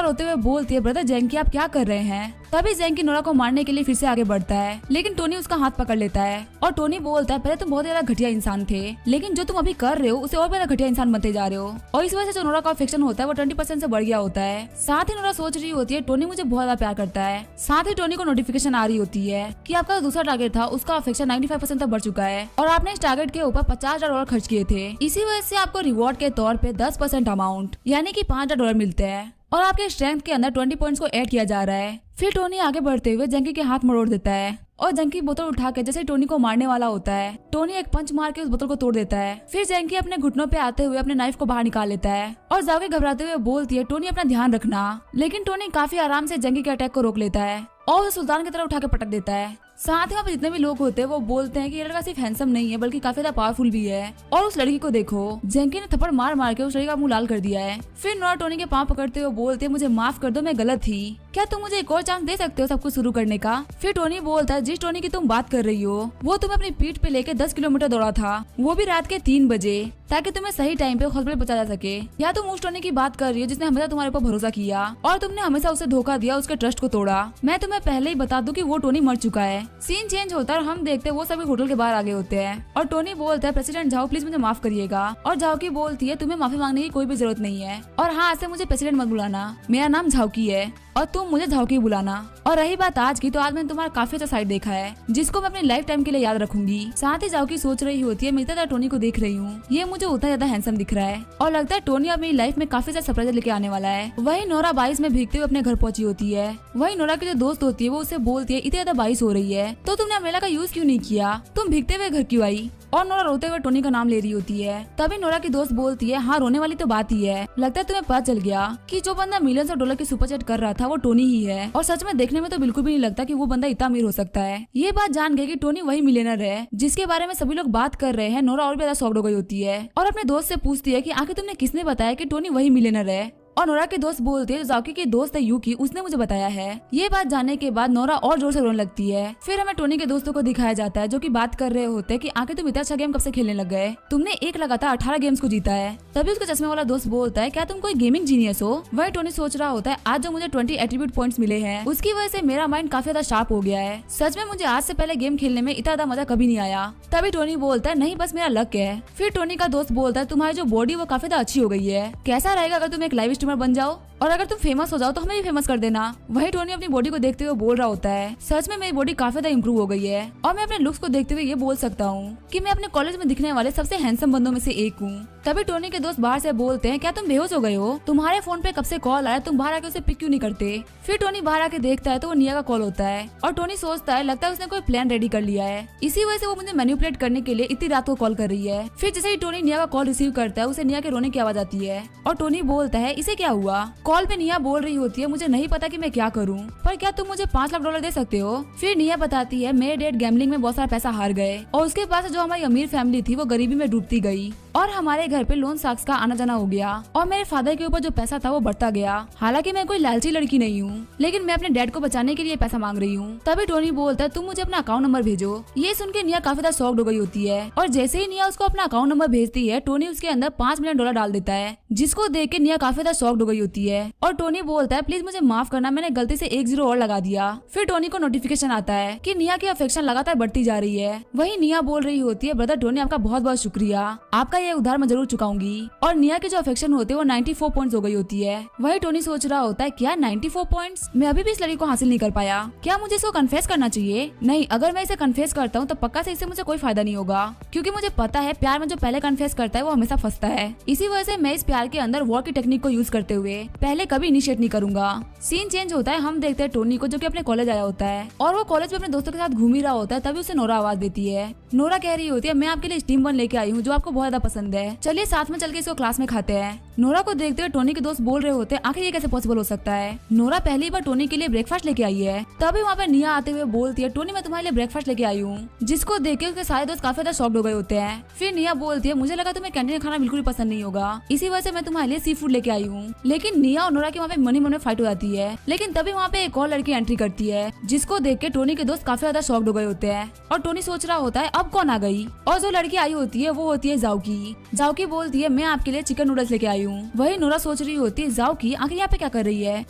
रोते हुए बोलती है ब्रदर जेंकी आप क्या कर रहे हैं। तभी जेंकी नोरा को मारने के लिए फिर से आगे बढ़ता है लेकिन टोनी उसका हाथ पकड़ लेता है और टोनी बोलता है पहले तुम बहुत ज्यादा घटिया इंसान थे लेकिन जो तुम अभी कर रहे हो उसे और ज्यादा घटिया इंसान बनते जा रहे हो और इस वजह से जो नोरा का अफेक्शन होता है वो 20% से बढ़ गया होता है। साथ ही नोरा सोच रही होती है टोनी मुझे बहुत ज्यादा प्यार करता है। साथ ही टोनी को नोटिफिकेशन आ रही होती है कि आपका जो दूसरा टारगेट था उसका अफेक्शन 95% तक बढ़ चुका है और आपने इस टारगेट के ऊपर $50,000 खर्च किए थे। इसी वजह से आपको रिवॉर्ड के तौर पे 10% अमाउंट यानी कि $5,000 मिलते हैं और आपके स्ट्रेंथ के अंदर 20 पॉइंट्स को ऐड किया जा रहा है। फिर टोनी आगे बढ़ते हुए जेंकी के हाथ मरोड़ देता है और जेंकी बोतल उठा के जैसे टोनी को मारने वाला होता है टोनी एक पंच मार के उस बोतल को तोड़ देता है। फिर जेंकी अपने घुटनों पे आते हुए अपने नाइफ को बाहर निकाल लेता है और जाके घबराते हुए बोलती है टोनी अपना ध्यान रखना। लेकिन टोनी काफी आराम से जेंकी के अटैक को रोक लेता है और उसे सुल्तान की तरह उठा के पटक देता है। साथ ही वहाँ पे जितने भी लोग होते हैं वो बोलते हैं कि ये लड़का सिर्फ हैंडसम नहीं है बल्कि काफी ज्यादा पावरफुल भी है और उस लड़की को देखो जेंकी ने थप्पड़ मार मार के उस लड़की का मुंह लाल कर दिया है। फिर नोरा टोनी के पांव पकड़ते हुए बोलते हैं मुझे माफ कर दो मैं गलत थी, क्या तुम मुझे एक और चांस दे सकते हो सब कुछ शुरू करने का। फिर टोनी बोलता है जिस टोनी की तुम बात कर रही हो वो तुम्हें अपनी पीठ पे लेके 10 किलोमीटर दौड़ा था वो भी रात के 3 बजे ताकि तुम्हें सही टाइम पे हॉस्पिटल पहुंचा जा सके। या तुम उस टोनी की बात कर रही हो जिसने हमेशा तुम्हारे ऊपर भरोसा किया और तुमने हमेशा उसे धोखा दिया उसके ट्रस्ट को तोड़ा। मैं तुम्हें पहले ही बता दूं कि वो टोनी मर चुका है। सीन चेंज होता है और हम देखते हैं वो सभी होटल के बाहर आगे होते हैं और टोनी बोलता है प्रेसिडेंट झाओ प्लीज मुझे माफ करिएगा और झाओकी बोलती है तुम्हें माफी मांगने की कोई भी जरूरत नहीं है और हाँ आज से मुझे प्रेसिडेंट मत बुलाना, मेरा नाम झाओकी है और तुम मुझे झाओकी बुलाना। और रही बात आज की तो आज मैंने तुम्हारा काफी अच्छा साइड देखा है जिसको मैं अपनी लाइफ टाइम के लिए याद रखूंगी। साथ ही झाओकी सोच रही होती है मैं इतना टोनी को देख रही हूँ ये मुझे उतना ज्यादा हैंडसम दिख रहा है और लगता है टोनी अब मेरी लाइफ में काफी ज्यादा सरप्राइज लेके आने वाला है। वही नोरा 22 में भीगते हुए अपने घर पहुंची होती है। वही नोरा की जो दोस्त होती है वो उसे बोलती है इतनी ज्यादा 22 हो रही है तो तुमने अम्ब्रेला का यूज क्यों नहीं किया, तुम भीगते हुए घर क्यों आई। और नोरा रोते हुए टोनी का नाम ले रही होती है। तभी नोरा की दोस्त बोलती है हाँ रोने वाली तो बात ही है, लगता है तुम्हें पता चल गया कि जो बंदा मिलियंस ऑफ डॉलर की सुपर चैट कर रहा था वो टोनी ही है और सच में देखने में तो बिल्कुल भी नहीं लगता कि वो बंदा इतना अमीर हो सकता है। ये बात जान गए कि टोनी वही मिलियनर है जिसके बारे में सभी लोग बात कर रहे हैं। नोरा और भी ज्यादा शॉक्ड हो गई होती है और अपने दोस्त से पूछती है कि आखिर तुमने किसने बताया कि टोनी वही मिलियनर है। और नोरा के दोस्त बोलते हैं झाओकी की दोस्त है यूकी उसने मुझे बताया है। ये बात जानने के बाद नोरा और जोर से रोने लगती है। फिर हमें टोनी के दोस्तों को दिखाया जाता है जो कि बात कर रहे होते हैं कि आखिर तुम इतना अच्छा गेम कब से खेलने लग गए, तुमने एक लगातार 18 गेम्स को जीता है। तभी उसका चश्मे वाला दोस्त बोलता है क्या तुम कोई गेमिंग जीनियस हो। वही टोनी सोच रहा होता है आज जो मुझे 20 एट्रीब्यूट पॉइंट्स मिले हैं उसकी वजह से मेरा माइंड काफी ज्यादा शार्प हो गया है। सच में मुझे आज से पहले गेम खेलने में इतना ज्यादा मजा कभी नहीं आया। तभी टोनी बोलता है नहीं बस मेरा लक है। फिर टोनी का दोस्त बोलता है तुम्हारी जो बॉडी वो काफी ज्यादा अच्छी हो गई है, कैसा रहेगा अगर तुम एक लाइव स्ट्रीमर बन जाओ और अगर तुम फेमस हो जाओ तो हमें भी फेमस कर देना। वही टोनी अपनी बॉडी को देखते हुए बोल रहा होता है सच में मेरी बॉडी काफी ज्यादा इंप्रूव हो गई है और मैं अपने लुक्स को देखते हुए ये बोल सकता हूँ कि मैं अपने कॉलेज में दिखने वाले सबसे हैंडसम बंदों में से एक हूँ। तभी टोनी के दोस्त बाहर से बोलते हैं क्या तुम बेहोश हो गए हो, तुम्हारे फोन पे कब से कॉल आया, तुम बाहर आके उसे पिक क्यों नहीं करते। फिर टोनी बाहर आके देखता है तो वो निया का कॉल होता है और टोनी सोचता है लगता है उसने कोई प्लान रेडी कर लिया है, इसी वजह से वो मुझे मैनिपुलेट करने के लिए इतनी रात को कॉल कर रही है। फिर जैसे ही टोनी निया का कॉल रिसीव करता है उसे निया के रोने की आवाज आती है और टोनी बोलता है इसे क्या हुआ। कॉल पे निया बोल रही होती है मुझे नहीं पता कि मैं क्या करूं पर क्या तुम मुझे $5 लाख दे सकते हो। फिर निया बताती है मेरे डैड गैम्बलिंग में बहुत सारा पैसा हार गए और उसके पास जो हमारी अमीर फैमिली थी वो गरीबी में डूबती गई और हमारे घर पे लोन साक्स का आना जाना हो गया और मेरे फादर के ऊपर जो पैसा था वो बढ़ता गया। हालांकि मैं कोई लालची लड़की नहीं हूँ लेकिन मैं अपने डैड को बचाने के लिए पैसा मांग रही हूँ। तभी टोनी बोलता है तुम मुझे अपना अकाउंट नंबर भेजो। ये सुन के निया काफी ज्यादा शॉक्ड हो गई होती है और जैसे ही निया उसको अपना अकाउंट नंबर भेजती है टोनी उसके अंदर $5 मिलियन डाल देता है जिसको देख के निया काफी ज्यादा शॉक्ड हो गई होती है और टोनी बोलता है प्लीज मुझे माफ करना मैंने गलती से 1 0 और लगा दिया। फिर टोनी को नोटिफिकेशन आता है कि निया की अफेक्शन लगातार बढ़ती जा रही है। वही निया बोल रही होती है ब्रदर टोनी आपका बहुत बहुत शुक्रिया, आपका ये उधार मैं जरूर चुकाऊंगी। और निया की जो अफेक्शन होती है वो 94 पॉइंट्स हो गई होती है। वही टोनी सोच रहा होता है क्या 94 पॉइंट्स, मैं अभी भी इस लड़की को हासिल नहीं कर पाया, क्या मुझे इसको कन्फेस करना चाहिए। नहीं, अगर मैं इसे कन्फेस करता हूँ तो पक्का से इससे मुझे कोई फायदा नहीं होगा क्योंकि मुझे पता है प्यार में जो पहले कन्फेस करता है वो हमेशा फंसता है। इसी वजह से मैं इस प्यार के अंदर वॉर की टेक्निक को यूज करते हुए पहले कभी इनिशिएट नहीं करूंगा। सीन चेंज होता है, हम देखते हैं टोनी को जो कि अपने कॉलेज आया होता है और वो कॉलेज में अपने दोस्तों के साथ घूम ही रहा होता है। तभी उसे नोरा आवाज देती है। नोरा कह रही होती है, मैं आपके लिए स्टीम बन लेके आई हूँ जो आपको बहुत ज्यादा पसंद है, चलिए साथ में चल के इसको क्लास में खाते हैं। नोरा को देखते हुए टोनी के दोस्त बोल रहे होते हैं, आखिर ये कैसे पॉसिबल हो सकता है। नोरा पहली बार टोनी के लिए ब्रेकफास्ट लेके आई है। तभी वहाँ पे निया आते हुए बोलती है, टोनी मैं तुम्हारे लिए ब्रेकफास्ट लेके आई हूँ, जिसको देख के उसके सारे दोस्त काफी ज्यादा शॉक्ड हो गए होते हैं। फिर निया बोलती है, मुझे लगा तुम्हें कैंटीन खाना बिल्कुल भी पसंद नहीं होगा, इसी वजह से मैं तुम्हारे लिए सी फूड लेके आई हूँ। लेकिन निया और नोरा के वहाँ पे मन ही मन में फाइट हो जाती है। लेकिन तभी वहाँ पे एक और लड़की एंट्री करती है, जिसको देख के टोनी के दोस्त काफी ज्यादा शॉक्ड हो गए होते हैं। और टोनी सोच रहा होता है अब कौन आ गई। और जो लड़की आई होती है वो होती है जाओकी। जाओकी बोलती है, मैं आपके लिए चिकन नूडल्स लेके आई हूँ। वही नोरा सोच रही होती है, जाओकी आखिर यहाँ पे क्या कर रही है।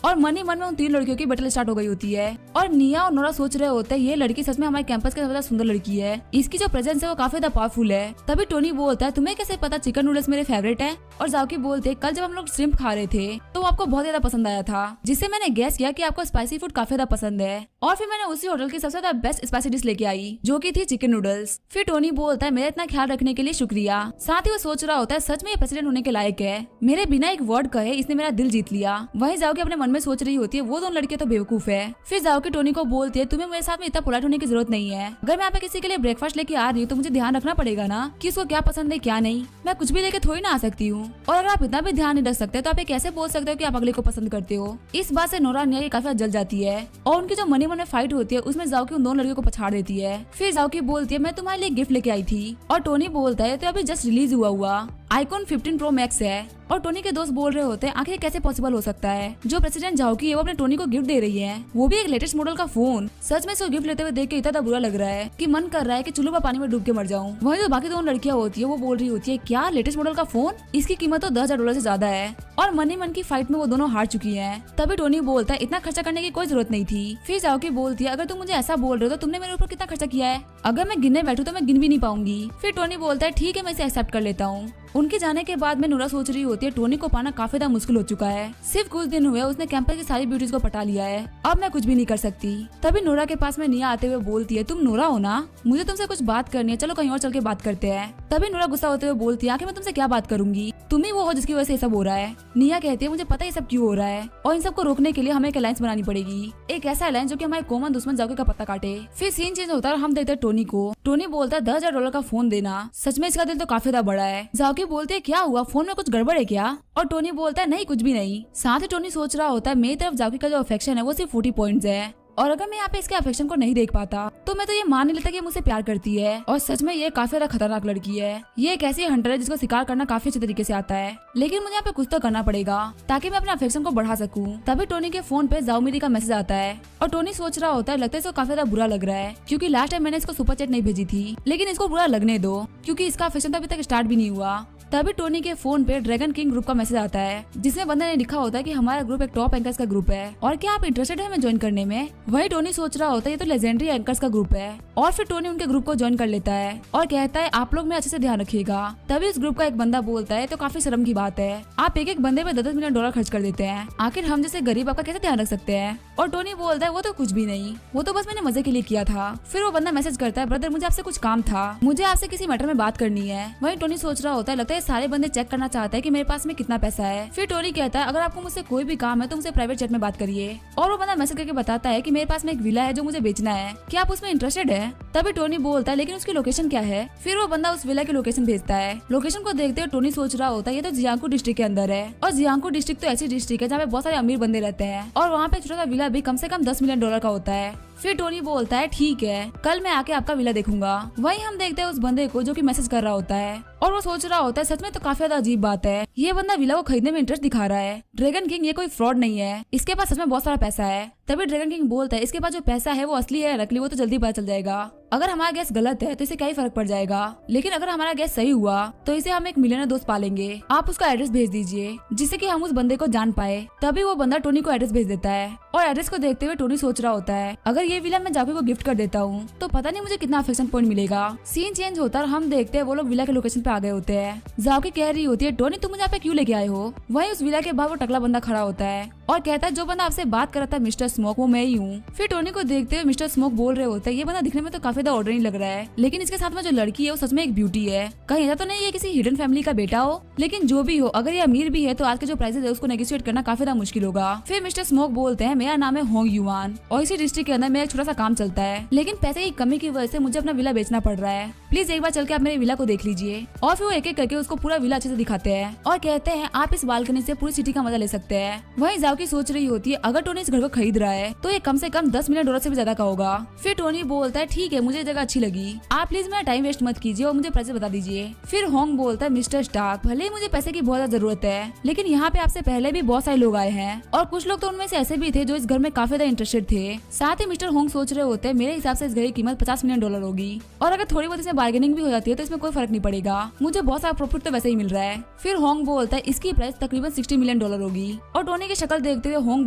और मन ही मन में उन 3 लड़कियों की बैटल स्टार्ट हो गई होती है। और निया और नोरा सोच रहे होते हैं, ये लड़की सच में हमारे कैंपस की सबसे सुंदर लड़की है, इसकी जो प्रेजेंस है वो काफी ज्यादा पावरफुल है। तभी टोनी बोलता है, तुम्हें कैसे पता चिकन नूडल्स मेरे फेवरेट है। और जाओकी बोलते, कल जब हम लोग श्रिम्प खा रहे थे तो आपको बहुत ज्यादा पसंद आया था, जिससे मैंने गेस किया कि आपको स्पाइसी फूड काफी ज्यादा पसंद है। और फिर मैंने उसी होटल की सबसे ज्यादा बेस्ट स्पाइसी डिश लेके आई, जो की थी चिकन नूडल्स। फिर टोनी बोलता है, मेरा इतना ख्याल रखने के लिए शुक्रिया। साथ ही वो सोच रहा होता है, सच में ये प्रेसिडेंट होने के लायक है, मेरे बिना एक वर्ड कहे इसने मेरा दिल जीत लिया। वहीं जाओकी अपने मन में सोच रही होती है, वो दोनों लड़के तो बेवकूफ है। फिर जाओकी टोनी को बोलती है, तुम्हें मेरे साथ में इतना पोलाइट होने की जरूरत नहीं है। अगर मैं यहाँ पे किसी के लिए ब्रेकफास्ट लेके आ रही हूँ तो मुझे ध्यान रखना पड़ेगा ना कि उसको क्या पसंद है क्या नहीं। मैं कुछ भी लेके थोड़ी ना आ सकती हूँ। और अगर आप इतना भी ध्यान नहीं रख सकते तो आप ये कैसे बोल सकते हो कि आप अगले को पसंद करते हो। इस बात से नोरा निया काफी जल जाती है और उनकी जो मनी मन में फाइट होती है उसमें जाओकी उन दोनों लड़कियों को पछाड़ देती है। फिर जाओकी बोलती है, मैं तुम्हारे लिए गिफ्ट लेके आई थी। और टोनी बोलता है, तो अभी जस्ट रिलीज हुआ आईफोन 15 प्रो मैक्स है। और टोनी के दोस्त बोल रहे होते हैं, आखिर कैसे पॉसिबल हो सकता है, जो प्रेसिडेंट जाओकी है वो अपने टोनी को गिफ्ट दे रही है, वो भी एक लेटेस्ट मॉडल का फोन। सच में इसको गिफ्ट लेते हुए देख के इतना बुरा लग रहा है कि मन कर रहा है कि चुल्लू में पानी में डूब के मर जाऊं। वहीं जो बाकी दोनों लड़कियां होती है वो बोल रही होती है, क्या लेटेस्ट मॉडल का फोन, इसकी कीमत तो $10,000 से ज्यादा है। और मन ही मन की फाइट में वो दोनों हार चुकी है। तभी टोनी बोलता है, इतना खर्चा करने की कोई जरूरत नहीं थी। फिर जाओकी बोलती है, अगर तुम मुझे ऐसा बोल रहे हो तो तुमने मेरे ऊपर कितना खर्चा किया है, अगर मैं गिनने बैठूं तो मैं गिन भी नहीं पाऊंगी। फिर टोनी बोलता है, ठीक है मैं इसे एक्सेप्ट कर लेता हूँ। उनके जाने के बाद में नोरा सोच रही होती है, टोनी को पाना काफी ज्यादा मुश्किल हो चुका है, सिर्फ कुछ दिन हुए उसने कैंपस की सारी ब्यूटीज को पटा लिया है, अब मैं कुछ भी नहीं कर सकती। तभी नोरा के पास में निया आते हुए बोलती है, तुम नोरा हो ना, मुझे तुमसे कुछ बात करनी है, चलो कहीं और चल के बात करते हैं। तभी नोरा गुस्सा होते हुए बोलती है, आखिर मैं तुमसे क्या बात करूंगी, तुम ही वो हो जिसकी वजह से ये सब हो रहा है। निया कहती है, मुझे पता है सब क्यों हो रहा है और इन सबको रोकने के लिए हमें एक अलायंस बनानी पड़ेगी, एक ऐसा अलायंस जो कि हमारे कॉमन दुश्मन जाओकी का पत्ता काटे। फिर सीन चेंज होता है और हम देखते हैं टोनी को। टोनी बोलता है, $10,000 का फोन देना, सच में इसका दिल तो काफी ज्यादा बड़ा है। जाओकी बोलती है, क्या हुआ, फोन में कुछ गड़बड़ है क्या। और टोनी बोलता है, नहीं कुछ भी नहीं। साथ ही टोनी सोच रहा होता है, मेरी तरफ जाओकी का जो अफेक्शन है वो सिर्फ 40 पॉइंट्स है, और अगर मैं यहाँ पे इसके अफेक्शन को नहीं देख पाता तो मैं तो ये मान नहीं लेता कि ये मुझसे प्यार करती है। और सच में ये काफी ज्यादा खतरनाक लड़की है, ये एक ऐसी हंटर है जिसको शिकार करना काफी अच्छे तरीके से आता है, लेकिन मुझे यहाँ पे कुछ तो करना पड़ेगा ताकि मैं अपने अफेक्शन को बढ़ा सकूं। तभी टोनी के फोन पे जाओ मेरी का मैसेज आता है और टोनी सोच रहा होता है, लगता है इसको काफी ज्यादा बुरा लग रहा है, क्योंकि लास्ट टाइम मैंने इसको सुपर चैट नहीं भेजी थी, लेकिन इसको बुरा लगने दो क्योंकि इसका अफेक्शन तो अभी तक स्टार्ट भी नहीं हुआ। तभी टोनी के फोन पे ड्रैगन किंग ग्रुप का मैसेज आता है, जिसमें बंदे ने लिखा होता है कि हमारा ग्रुप एक टॉप एंकर्स का ग्रुप है और क्या आप इंटरेस्टेड है हमें ज्वाइन करने में। वही टोनी सोच रहा होता है, ये तो लेजेंडरी एंकर्स का ग्रुप है, और फिर टोनी उनके ग्रुप को ज्वाइन कर लेता है और कहता है, आप लोग में अच्छे से ध्यान रखिएगा। तभी उस ग्रुप का एक बंदा बोलता है, तो काफी शर्म की बात है, आप एक बंदे पे $10 मिलियन खर्च कर देते हैं, आखिर हम जैसे गरीब आपका कैसे ध्यान रख सकते हैं। और टोनी बोलता है, वो तो कुछ भी नहीं, वो तो बस मैंने मजे के लिए किया था। फिर वो बंदा मैसेज करता है, ब्रदर मुझे आपसे कुछ काम था, मुझे आपसे किसी मैटर में बात करनी है। वही टोनी सोच रहा होता है, लगता है सारे बंदे चेक करना चाहता है कि मेरे पास में कितना पैसा है। फिर टोनी कहता है, अगर आपको मुझसे कोई भी काम है तो मुझसे प्राइवेट चैट में बात करिए। और वो बंदा मैसेज करके बताता है कि मेरे पास में एक विला है जो मुझे बेचना है, क्या आप उसमें इंटरेस्टेड है। तभी टोनी बोलता है, लेकिन उसकी लोकेशन क्या है। फिर वो बंदा उस विला की लोकेशन भेजता है। लोकेशन को देखते हुए टोनी सोच रहा होता है, ये तो जियांगकू डिस्ट्रिक्ट के अंदर है, और जियांगकू डिस्ट्रिक्ट तो ऐसी डिस्ट्रिक्ट है जहाँ पे बहुत सारे अमीर बंदे रहते हैं, और वहाँ पे छोटा सा विला भी कम से कम $10 मिलियन का होता है। फिर टोनी बोलता है, ठीक है कल मैं आके आपका विला देखूंगा। वहीं हम देखते हैं उस बंदे को जो कि मैसेज कर रहा होता है, और वो सोच रहा होता है, सच में तो काफी ज्यादा अजीब बात है, ये बंदा विला को खरीदने में इंटरेस्ट दिखा रहा है। ड्रैगन किंग ये कोई फ्रॉड नहीं है, इसके पास सच में बहुत सारा पैसा है। तभी ड्रैगन किंग बोलता है, इसके पास जो पैसा है वो असली है नकली वो तो जल्दी पता चल जाएगा। अगर हमारा गैस गलत है तो इसे क्या ही फर्क पड़ जाएगा, लेकिन अगर हमारा गैस सही हुआ तो इसे हम एक मिलियनर दोस्त पालेंगे। आप उसका एड्रेस भेज दीजिए जिससे कि हम उस बंदे को जान पाए। तभी वो बंदा टोनी को एड्रेस भेज देता है और एड्रेस को देखते हुए टोनी सोच रहा होता है अगर ये विला मैं जाकी को गिफ्ट कर देता हूँ तो पता नहीं मुझे कितना अफेक्शन पॉइंट मिलेगा। सीन चेंज होता है और हम देखते हैं वो लोग विला के लोकेशन पे आ गए होते हैं। जाकी कह रही होती है टोनी तुम मुझे यहाँ पे क्यों लेके आए हो। वहीं उस विला के बाहर वो टकला बंदा खड़ा होता है और कहता है जो बंदा आपसे बात कर रहा था मिस्टर स्मोक वो मैं ही हूँ। फिर टोनी को देखते हुए मिस्टर स्मोक बोल रहे होते हैं ये बंदा दिखने में तो काफी ज्यादा ऑर्डनरी लग रहा है लेकिन इसके साथ में जो लड़की है वो सच में एक ब्यूटी है। कहीं ऐसा तो नहीं ये किसी हिडन फैमिली का बेटा हो। लेकिन जो भी हो अगर ये अमीर भी है तो आज के जो प्राइसेस है उसको नेगोशिएट करना काफी ज्यादा मुश्किल होगा। फिर मिस्टर स्मोक बोलते हैं मेरा नाम है होंग युआन और इसी डिस्ट्रिक्ट के अंदर मेरा एक छोटा सा काम चलता है लेकिन पैसे की कमी की वजह से मुझे अपना विला बेचना पड़ रहा है। प्लीज एक बार चल के आप मेरे विला को देख लीजिए। और फिर वो एक एक करके उसको पूरा विला अच्छे से दिखाते हैं और कहते हैं आप इस बालकनी से पूरी सिटी का मजा ले सकते हैं। वहीं जाकी सोच रही होती है अगर टोनी इस घर को खरीद रहा है तो ये कम से कम 10 मिलियन डॉलर से भी ज्यादा का होगा। फिर टोनी बोलता है ठीक है मुझे जगह अच्छी लगी आप प्लीज मेरा टाइम वेस्ट मत कीजिए और मुझे पैसे बता दीजिए। फिर होंग बोलता है मिस्टर स्टार्क भले ही मुझे पैसे की बहुत ज्यादा जरूरत है लेकिन यहाँ पे आपसे पहले भी बहुत सारे लोग आए हैं और कुछ लोग तो उनमें से ऐसे भी थे जो इस घर में काफी ज्यादा इंटरेस्टेड थे। साथ ही मिस्टर होंग सोच रहे होते हैं मेरे हिसाब से इस घर की कीमत 50 मिलियन डॉलर होगी और अगर थोड़ी बहुत इसमें बार्गेनिंग भी हो जाती है तो इसमें कोई फर्क नहीं पड़ेगा मुझे बहुत सारा प्रॉफिट तो वैसे ही मिल रहा है। फिर होंग बोलता है इसकी प्राइस तकरीबन 60 मिलियन डॉलर होगी और टोनी की शक्ल देखते हुए होंग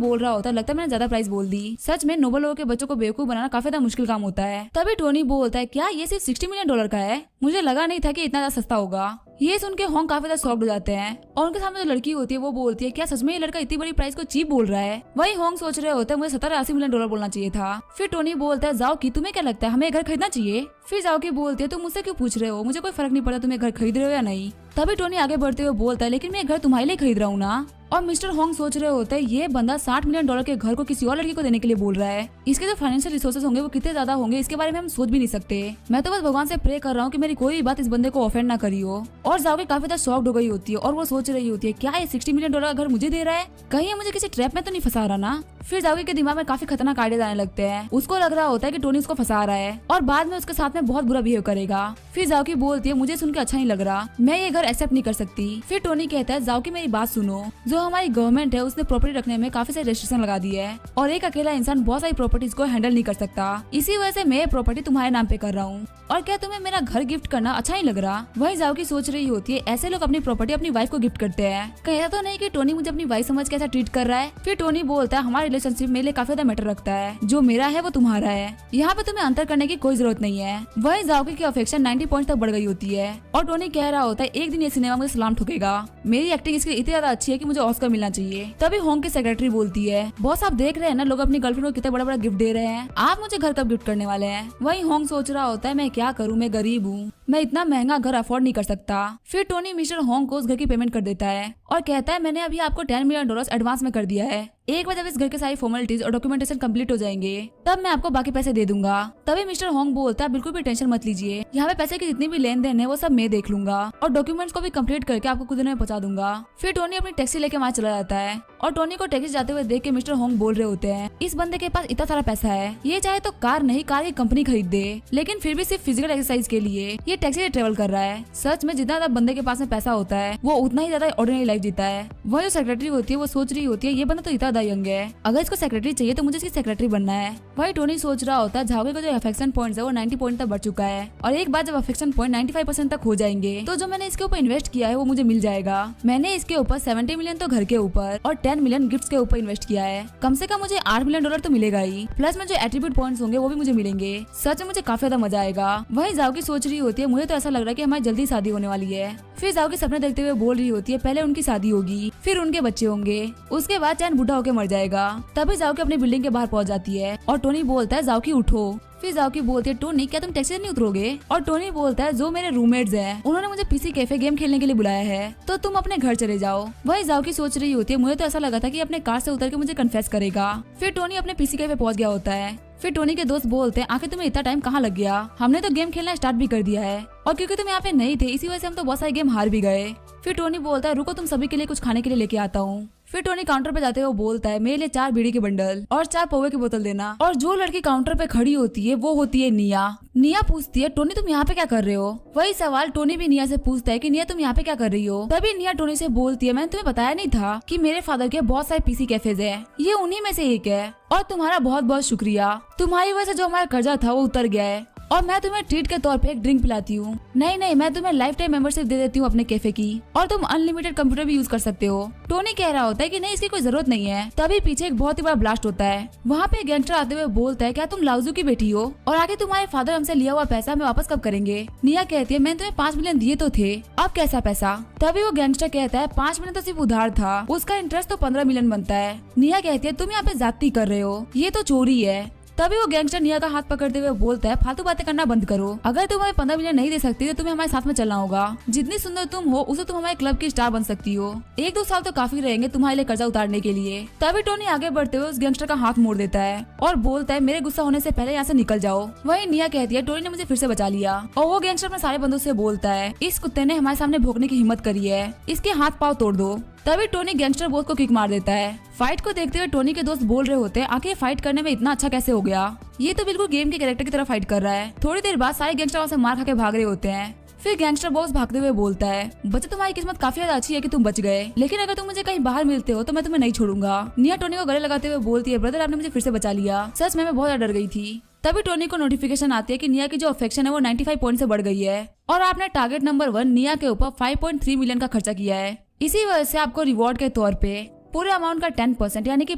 बोल रहा होता है लगता है मैंने ज्यादा प्राइस बोल दी। सच में नोबल लोगों के बच्चों को बेवकूफ बनाना काफी ज्यादा मुश्किल काम होता है। तभी टोनी बोलता है क्या ये सिर्फ 60 मिलियन डॉलर का है मुझे लगा नहीं था कि इतना ज्यादा सस्ता होगा। ये सुन के होंग काफी ज्यादा शॉक्ड हो जाते हैं और उनके सामने जो लड़की होती है वो बोलती है क्या सच में ये लड़का इतनी बड़ी प्राइस को चीप बोल रहा है। वही होंग सोच रहे होते हैं मुझे 70-80 मिलियन डॉलर बोलना चाहिए था। फिर टोनी बोलता है जाओ की तुम्हें क्या लगता है हमें घर खरीदना चाहिए। फिर जाओ की बोलती है तुम मुझसे क्यों पूछ रहे हो मुझे कोई फर्क नहीं पड़ता तुम्हें घर खरीद रहे हो या नहीं। तभी टोनी आगे बढ़ते हुए बोलता है लेकिन मैं घर तुम्हारे लिए खरीद रहा हूँ ना। और मिस्टर होंग सोच रहे होते हैं ये बंदा 60 मिलियन डॉलर के घर को किसी और लड़की को देने के लिए बोल रहा है। इसके जो फाइनेंशियल रिसोर्सेज होंगे वो कितने ज्यादा होंगे इसके बारे में हम सोच भी नहीं सकते। मैं तो बस भगवान से प्रे कर रहा हूँ कि मेरी कोई भी बात इस बंदे को ऑफेंड ना करी हो। और जाओगे काफी ज्यादा शॉक्ड हो गई होती है और वो सोच रही होती है क्या ये 60 मिलियन डॉलर का घर मुझे दे रहा है कहीं ये मुझे किसी ट्रैप में तो नहीं फंसा रहा ना। फिर जाओगे के दिमाग में काफी खतरनाक आइडियाज आने लगते हैं। उसको लग रहा होता है कि टोनी उसको फंसा रहा है और बाद में उसके साथ में बहुत बुरा बिहेव करेगा। फिर जाओकी बोलती है मुझे सुन के अच्छा नहीं लग रहा मैं ये घर एक्सेप्ट नहीं कर सकती। फिर टोनी कहता है जाओकी मेरी बात सुनो जो हमारी गवर्नमेंट है उसने प्रॉपर्टी रखने में काफी सारी रेस्ट्रिक्शन लगा दी है और एक अकेला इंसान बहुत सारी प्रॉपर्टीज को हैंडल नहीं कर सकता इसी वजह से मैं ये प्रॉपर्टी तुम्हारे नाम पे कर रहा हूँ। और क्या तुम्हें मेरा घर गिफ्ट करना अच्छा नहीं लग रहा। वही जाओकी सोच रही होती है ऐसे लोग अपनी प्रॉपर्टी अपनी वाइफ को गिफ्ट करते हैं कहीं ऐसा तो नहीं कि टोनी मुझे अपनी वाइफ समझ के ऐसा ट्रीट कर रहा है। फिर टोनी बोलता है हमारा रिलेशनशिप मेरे लिए काफी ज्यादा मैटर रखता है जो मेरा है वो तुम्हारा है यहाँ पे तुम्हें अंतर करने की कोई जरूरत नहीं है। वही जाओकी की अफेक्शन 90 पॉइंट तक बढ़ गई होती है और टोनी कह रहा होता है एक दिन ये सिनेमा मुझे सलाम ठोकेगा मेरी एक्टिंग इसके इतनी ज्यादा अच्छी है कि मुझे ऑस्कर मिलना चाहिए। तभी होंग की सेक्रेटरी बोलती है बॉस आप देख रहे हैं ना लोग अपनी गर्लफ्रेंड को कितना बड़ा बड़ा गिफ्ट दे रहे हैं आप मुझे घर कब गिफ्ट करने वाले हैं। वही होंग सोच रहा होता है मैं क्या करूँ मैं गरीब हूँ मैं इतना महंगा घर अफोर्ड नहीं कर सकता। फिर टोनी मिस्टर होंग को उस घर की पेमेंट कर देता है और कहता है मैंने अभी आपको 10 मिलियन डॉलर एडवांस में कर दिया है एक बार जब इस घर के सारी फॉर्मेलिटीज और डॉक्यूमेंटेशन कंप्लीट हो जाएंगे तब मैं आपको बाकी पैसे दे दूंगा। तभी मिस्टर होंग बोलता है बिल्कुल भी टेंशन मत लीजिए यहाँ पे पैसे की जितनी भी लेन देन है वो सब मैं देख लूंगा और डॉक्यूमेंट्स को भी कंप्लीट करके आपको कुछ दिनों में पहुंचा दूंगा। फिर टोनी अपनी टैक्सी लेके वहाँ चला जाता है और टोनी को टैक्सी जाते हुए देख के मिस्टर होंग बोल रहे होते हैं इस बंदे के पास इतना सारा पैसा है ये चाहे तो कार नहीं कार की कंपनी खरीद दे लेकिन फिर भी सिर्फ फिजिकल एक्सरसाइज के लिए ये टैक्सी से ट्रेवल कर रहा है। सच में जितना ज्यादा बंदे के पास में पैसा होता है वो उतना ही ज्यादा ऑर्डिनरी लाइफ जीता है। वह जो सेक्रेटरी होती है वो सोच रही होती है ये बंदा तो इतना ज्यादा यंग है अगर इसको सेक्रेटरी चाहिए तो मुझे इसकी सेक्रेटरी बनना है। वही टोनी सोच रहा होता है झावे का जो अफेक्शन पॉइंट है वो 90 पॉइंट तक बढ़ चुका है और एक बार जब अफेक्शन पॉइंट 95% तक हो जाएंगे तो जो मैंने इसके ऊपर इन्वेस्ट किया है वो मुझे मिल जाएगा। मैंने इसके ऊपर 70 मिलियन तो घर के ऊपर और 10 मिलियन गिफ्ट्स के ऊपर इन्वेस्ट किया है कम से कम मुझे 8 मिलियन डॉलर तो मिलेगा ही प्लस में जो एट्रीब्यूट पॉइंट्स होंगे वो भी मुझे मिलेंगे। सच में मुझे काफी ज्यादा मजा आएगा। वही जाओकी सोच रही होती है मुझे तो ऐसा लग रहा है कि हमारी जल्दी शादी होने वाली है। फिर जाओकी सपने देखते हुए बोल रही होती है पहले उनकी शादी होगी फिर उनके बच्चे होंगे उसके बाद चैन बूढ़ा होकर मर जाएगा। तभी जाओकी अपनी बिल्डिंग के बाहर पहुंच जाती है और टोनी बोलता है जाओकी उठो। फिर जाओकी बोलती है टोनी क्या तुम टैक्सी से नहीं उतरोगे। और टोनी बोलता है जो मेरे रूममेट्स हैं उन्होंने मुझे पीसी कैफे गेम खेलने के लिए बुलाया है तो तुम अपने घर चले जाओ। वही जाओकी सोच रही होती है मुझे तो ऐसा लगा था कि अपने कार से उतर के मुझे कन्फेस करेगा। फिर टोनी अपने पीसी कैफे पहुंच गया होता है। फिर टोनी के दोस्त बोलते हैं आखिर तुम्हें इतना टाइम कहाँ लग गया हमने तो गेम खेलना स्टार्ट भी कर दिया है और क्योंकि तुम यहाँ पे नहीं थे इसी वजह से हम तो बहुत सारे गेम हार भी गए। फिर टोनी बोलता है रुको तुम सभी के लिए कुछ खाने के लिए लेके आता हूँ। फिर टोनी काउंटर पे जाते हुए बोलता है मेरे लिए 4 बीड़ी के बंडल और 4 पौवे की बोतल देना। और जो लड़की काउंटर पे खड़ी होती है वो होती है निया। निया पूछती है टोनी तुम यहाँ पे क्या कर रहे हो। वही सवाल टोनी भी निया से पूछता है कि निया तुम यहाँ पे क्या कर रही हो। तभी निया टोनी से बोलती है मैंने तुम्हें बताया नहीं था कि मेरे फादर के बहुत सारे पीसी कैफेज है ये उन्हीं में से एक है और तुम्हारा बहुत बहुत शुक्रिया तुम्हारी वजह से जो हमारा कर्जा था वो उतर गया है और मैं तुम्हें ट्रीट के तौर पे एक ड्रिंक पिलाती हूँ। नहीं नहीं, मैं तुम्हें लाइफ टाइम मेंबरशिप दे देती हूँ अपने कैफे की, और तुम अनलिमिटेड कंप्यूटर भी यूज कर सकते हो। टोनी कह रहा होता है कि नहीं, इसकी कोई जरूरत नहीं है। तभी पीछे एक बहुत ही बड़ा ब्लास्ट होता है। वहाँ पे गैंगस्टर आते हुए बोलता है, क्या तुम लाउजू की बेटी हो, और आगे तुम्हारे फादर हमसे लिया हुआ पैसा हमें वापस कब करेंगे। निया कहती है, मैंने तुम्हें 5 मिलियन दिए तो थे, अब कैसा पैसा। तभी वो गैंगस्टर कहता है, 5 मिलियन तो सिर्फ उधार था, उसका इंटरेस्ट तो 15 मिलियन बनता है। निया कहती है, तुम यहाँ पे ज्यादती कर रहे हो, ये तो चोरी है। तभी वो गैंगस्टर निया का हाथ पकड़ते हुए बोलता है, फालतू बातें करना बंद करो। अगर तुम हमें 15 मिलियन नहीं दे सकती तो तुम्हें हमारे साथ में चलना होगा। जितनी सुंदर तुम हो उसे तुम हमारे क्लब की स्टार बन सकती हो। 1-2 साल तो काफी रहेंगे तुम्हारे लिए कर्जा उतारने के लिए। तभी टोनी आगे बढ़ते हुए उस गैंगस्टर का हाथ मोड़ देता है और बोलता है, मेरे गुस्सा होने से पहले यहाँ से निकल जाओ। वही निया कहती है, टोनी ने मुझे फिर से बचा लिया। और वो गैंगस्टर अपने सारे बंदों से बोलता है, इस कुत्ते ने हमारे सामने भोंकने की हिम्मत करी है, इसके हाथ पाँव तोड़ दो। तभी टोनी गैंगस्टर बॉस को किक मार देता है। फाइट को देखते हुए टोनी के दोस्त बोल रहे होते हैं, आखिर फाइट करने में इतना अच्छा कैसे हो गया, ये तो बिल्कुल गेम के कैरेक्टर की तरह फाइट कर रहा है। थोड़ी देर बाद सारे गैंगस्टर वहाँ से मार खा के भाग रहे होते हैं। फिर गैंगस्टर बॉस भागते हुए बोलता है, बच्चे तुम्हारी किस्मत काफी ज्यादा अच्छी है कि तुम बच गए, लेकिन अगर तुम मुझे कहीं बाहर मिलते हो तो मैं तुम्हें नहीं छोड़ूंगा। निया टोनी को गले लगाते हुए बोलती है, ब्रदर आपने मुझे फिर से बचा लिया, सच में मैं बहुत डर गई थी। तभी टोनी को नोटिफिकेशन आती है कि निया की जो अफेक्शन है वो 95 पॉइंट से बढ़ गई है और आपने टारगेट नंबर 1 निया के ऊपर 5.3 मिलियन का खर्चा किया है। इसी वजह से आपको रिवॉर्ड के तौर पे पूरे अमाउंट का 10% यानी कि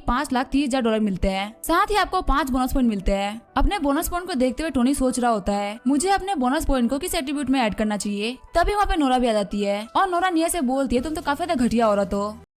$5,30,000 मिलते हैं। साथ ही आपको 5 बोनस पॉइंट मिलते हैं। अपने बोनस पॉइंट को देखते हुए टोनी सोच रहा होता है, मुझे अपने बोनस पॉइंट को किस एट्रीब्यूट में ऐड करना चाहिए। तभी वहाँ पे नोरा भी आ जाती है और नोरा निया से बोलती है, तुम तो काफी ज्यादा घटिया औरत हो।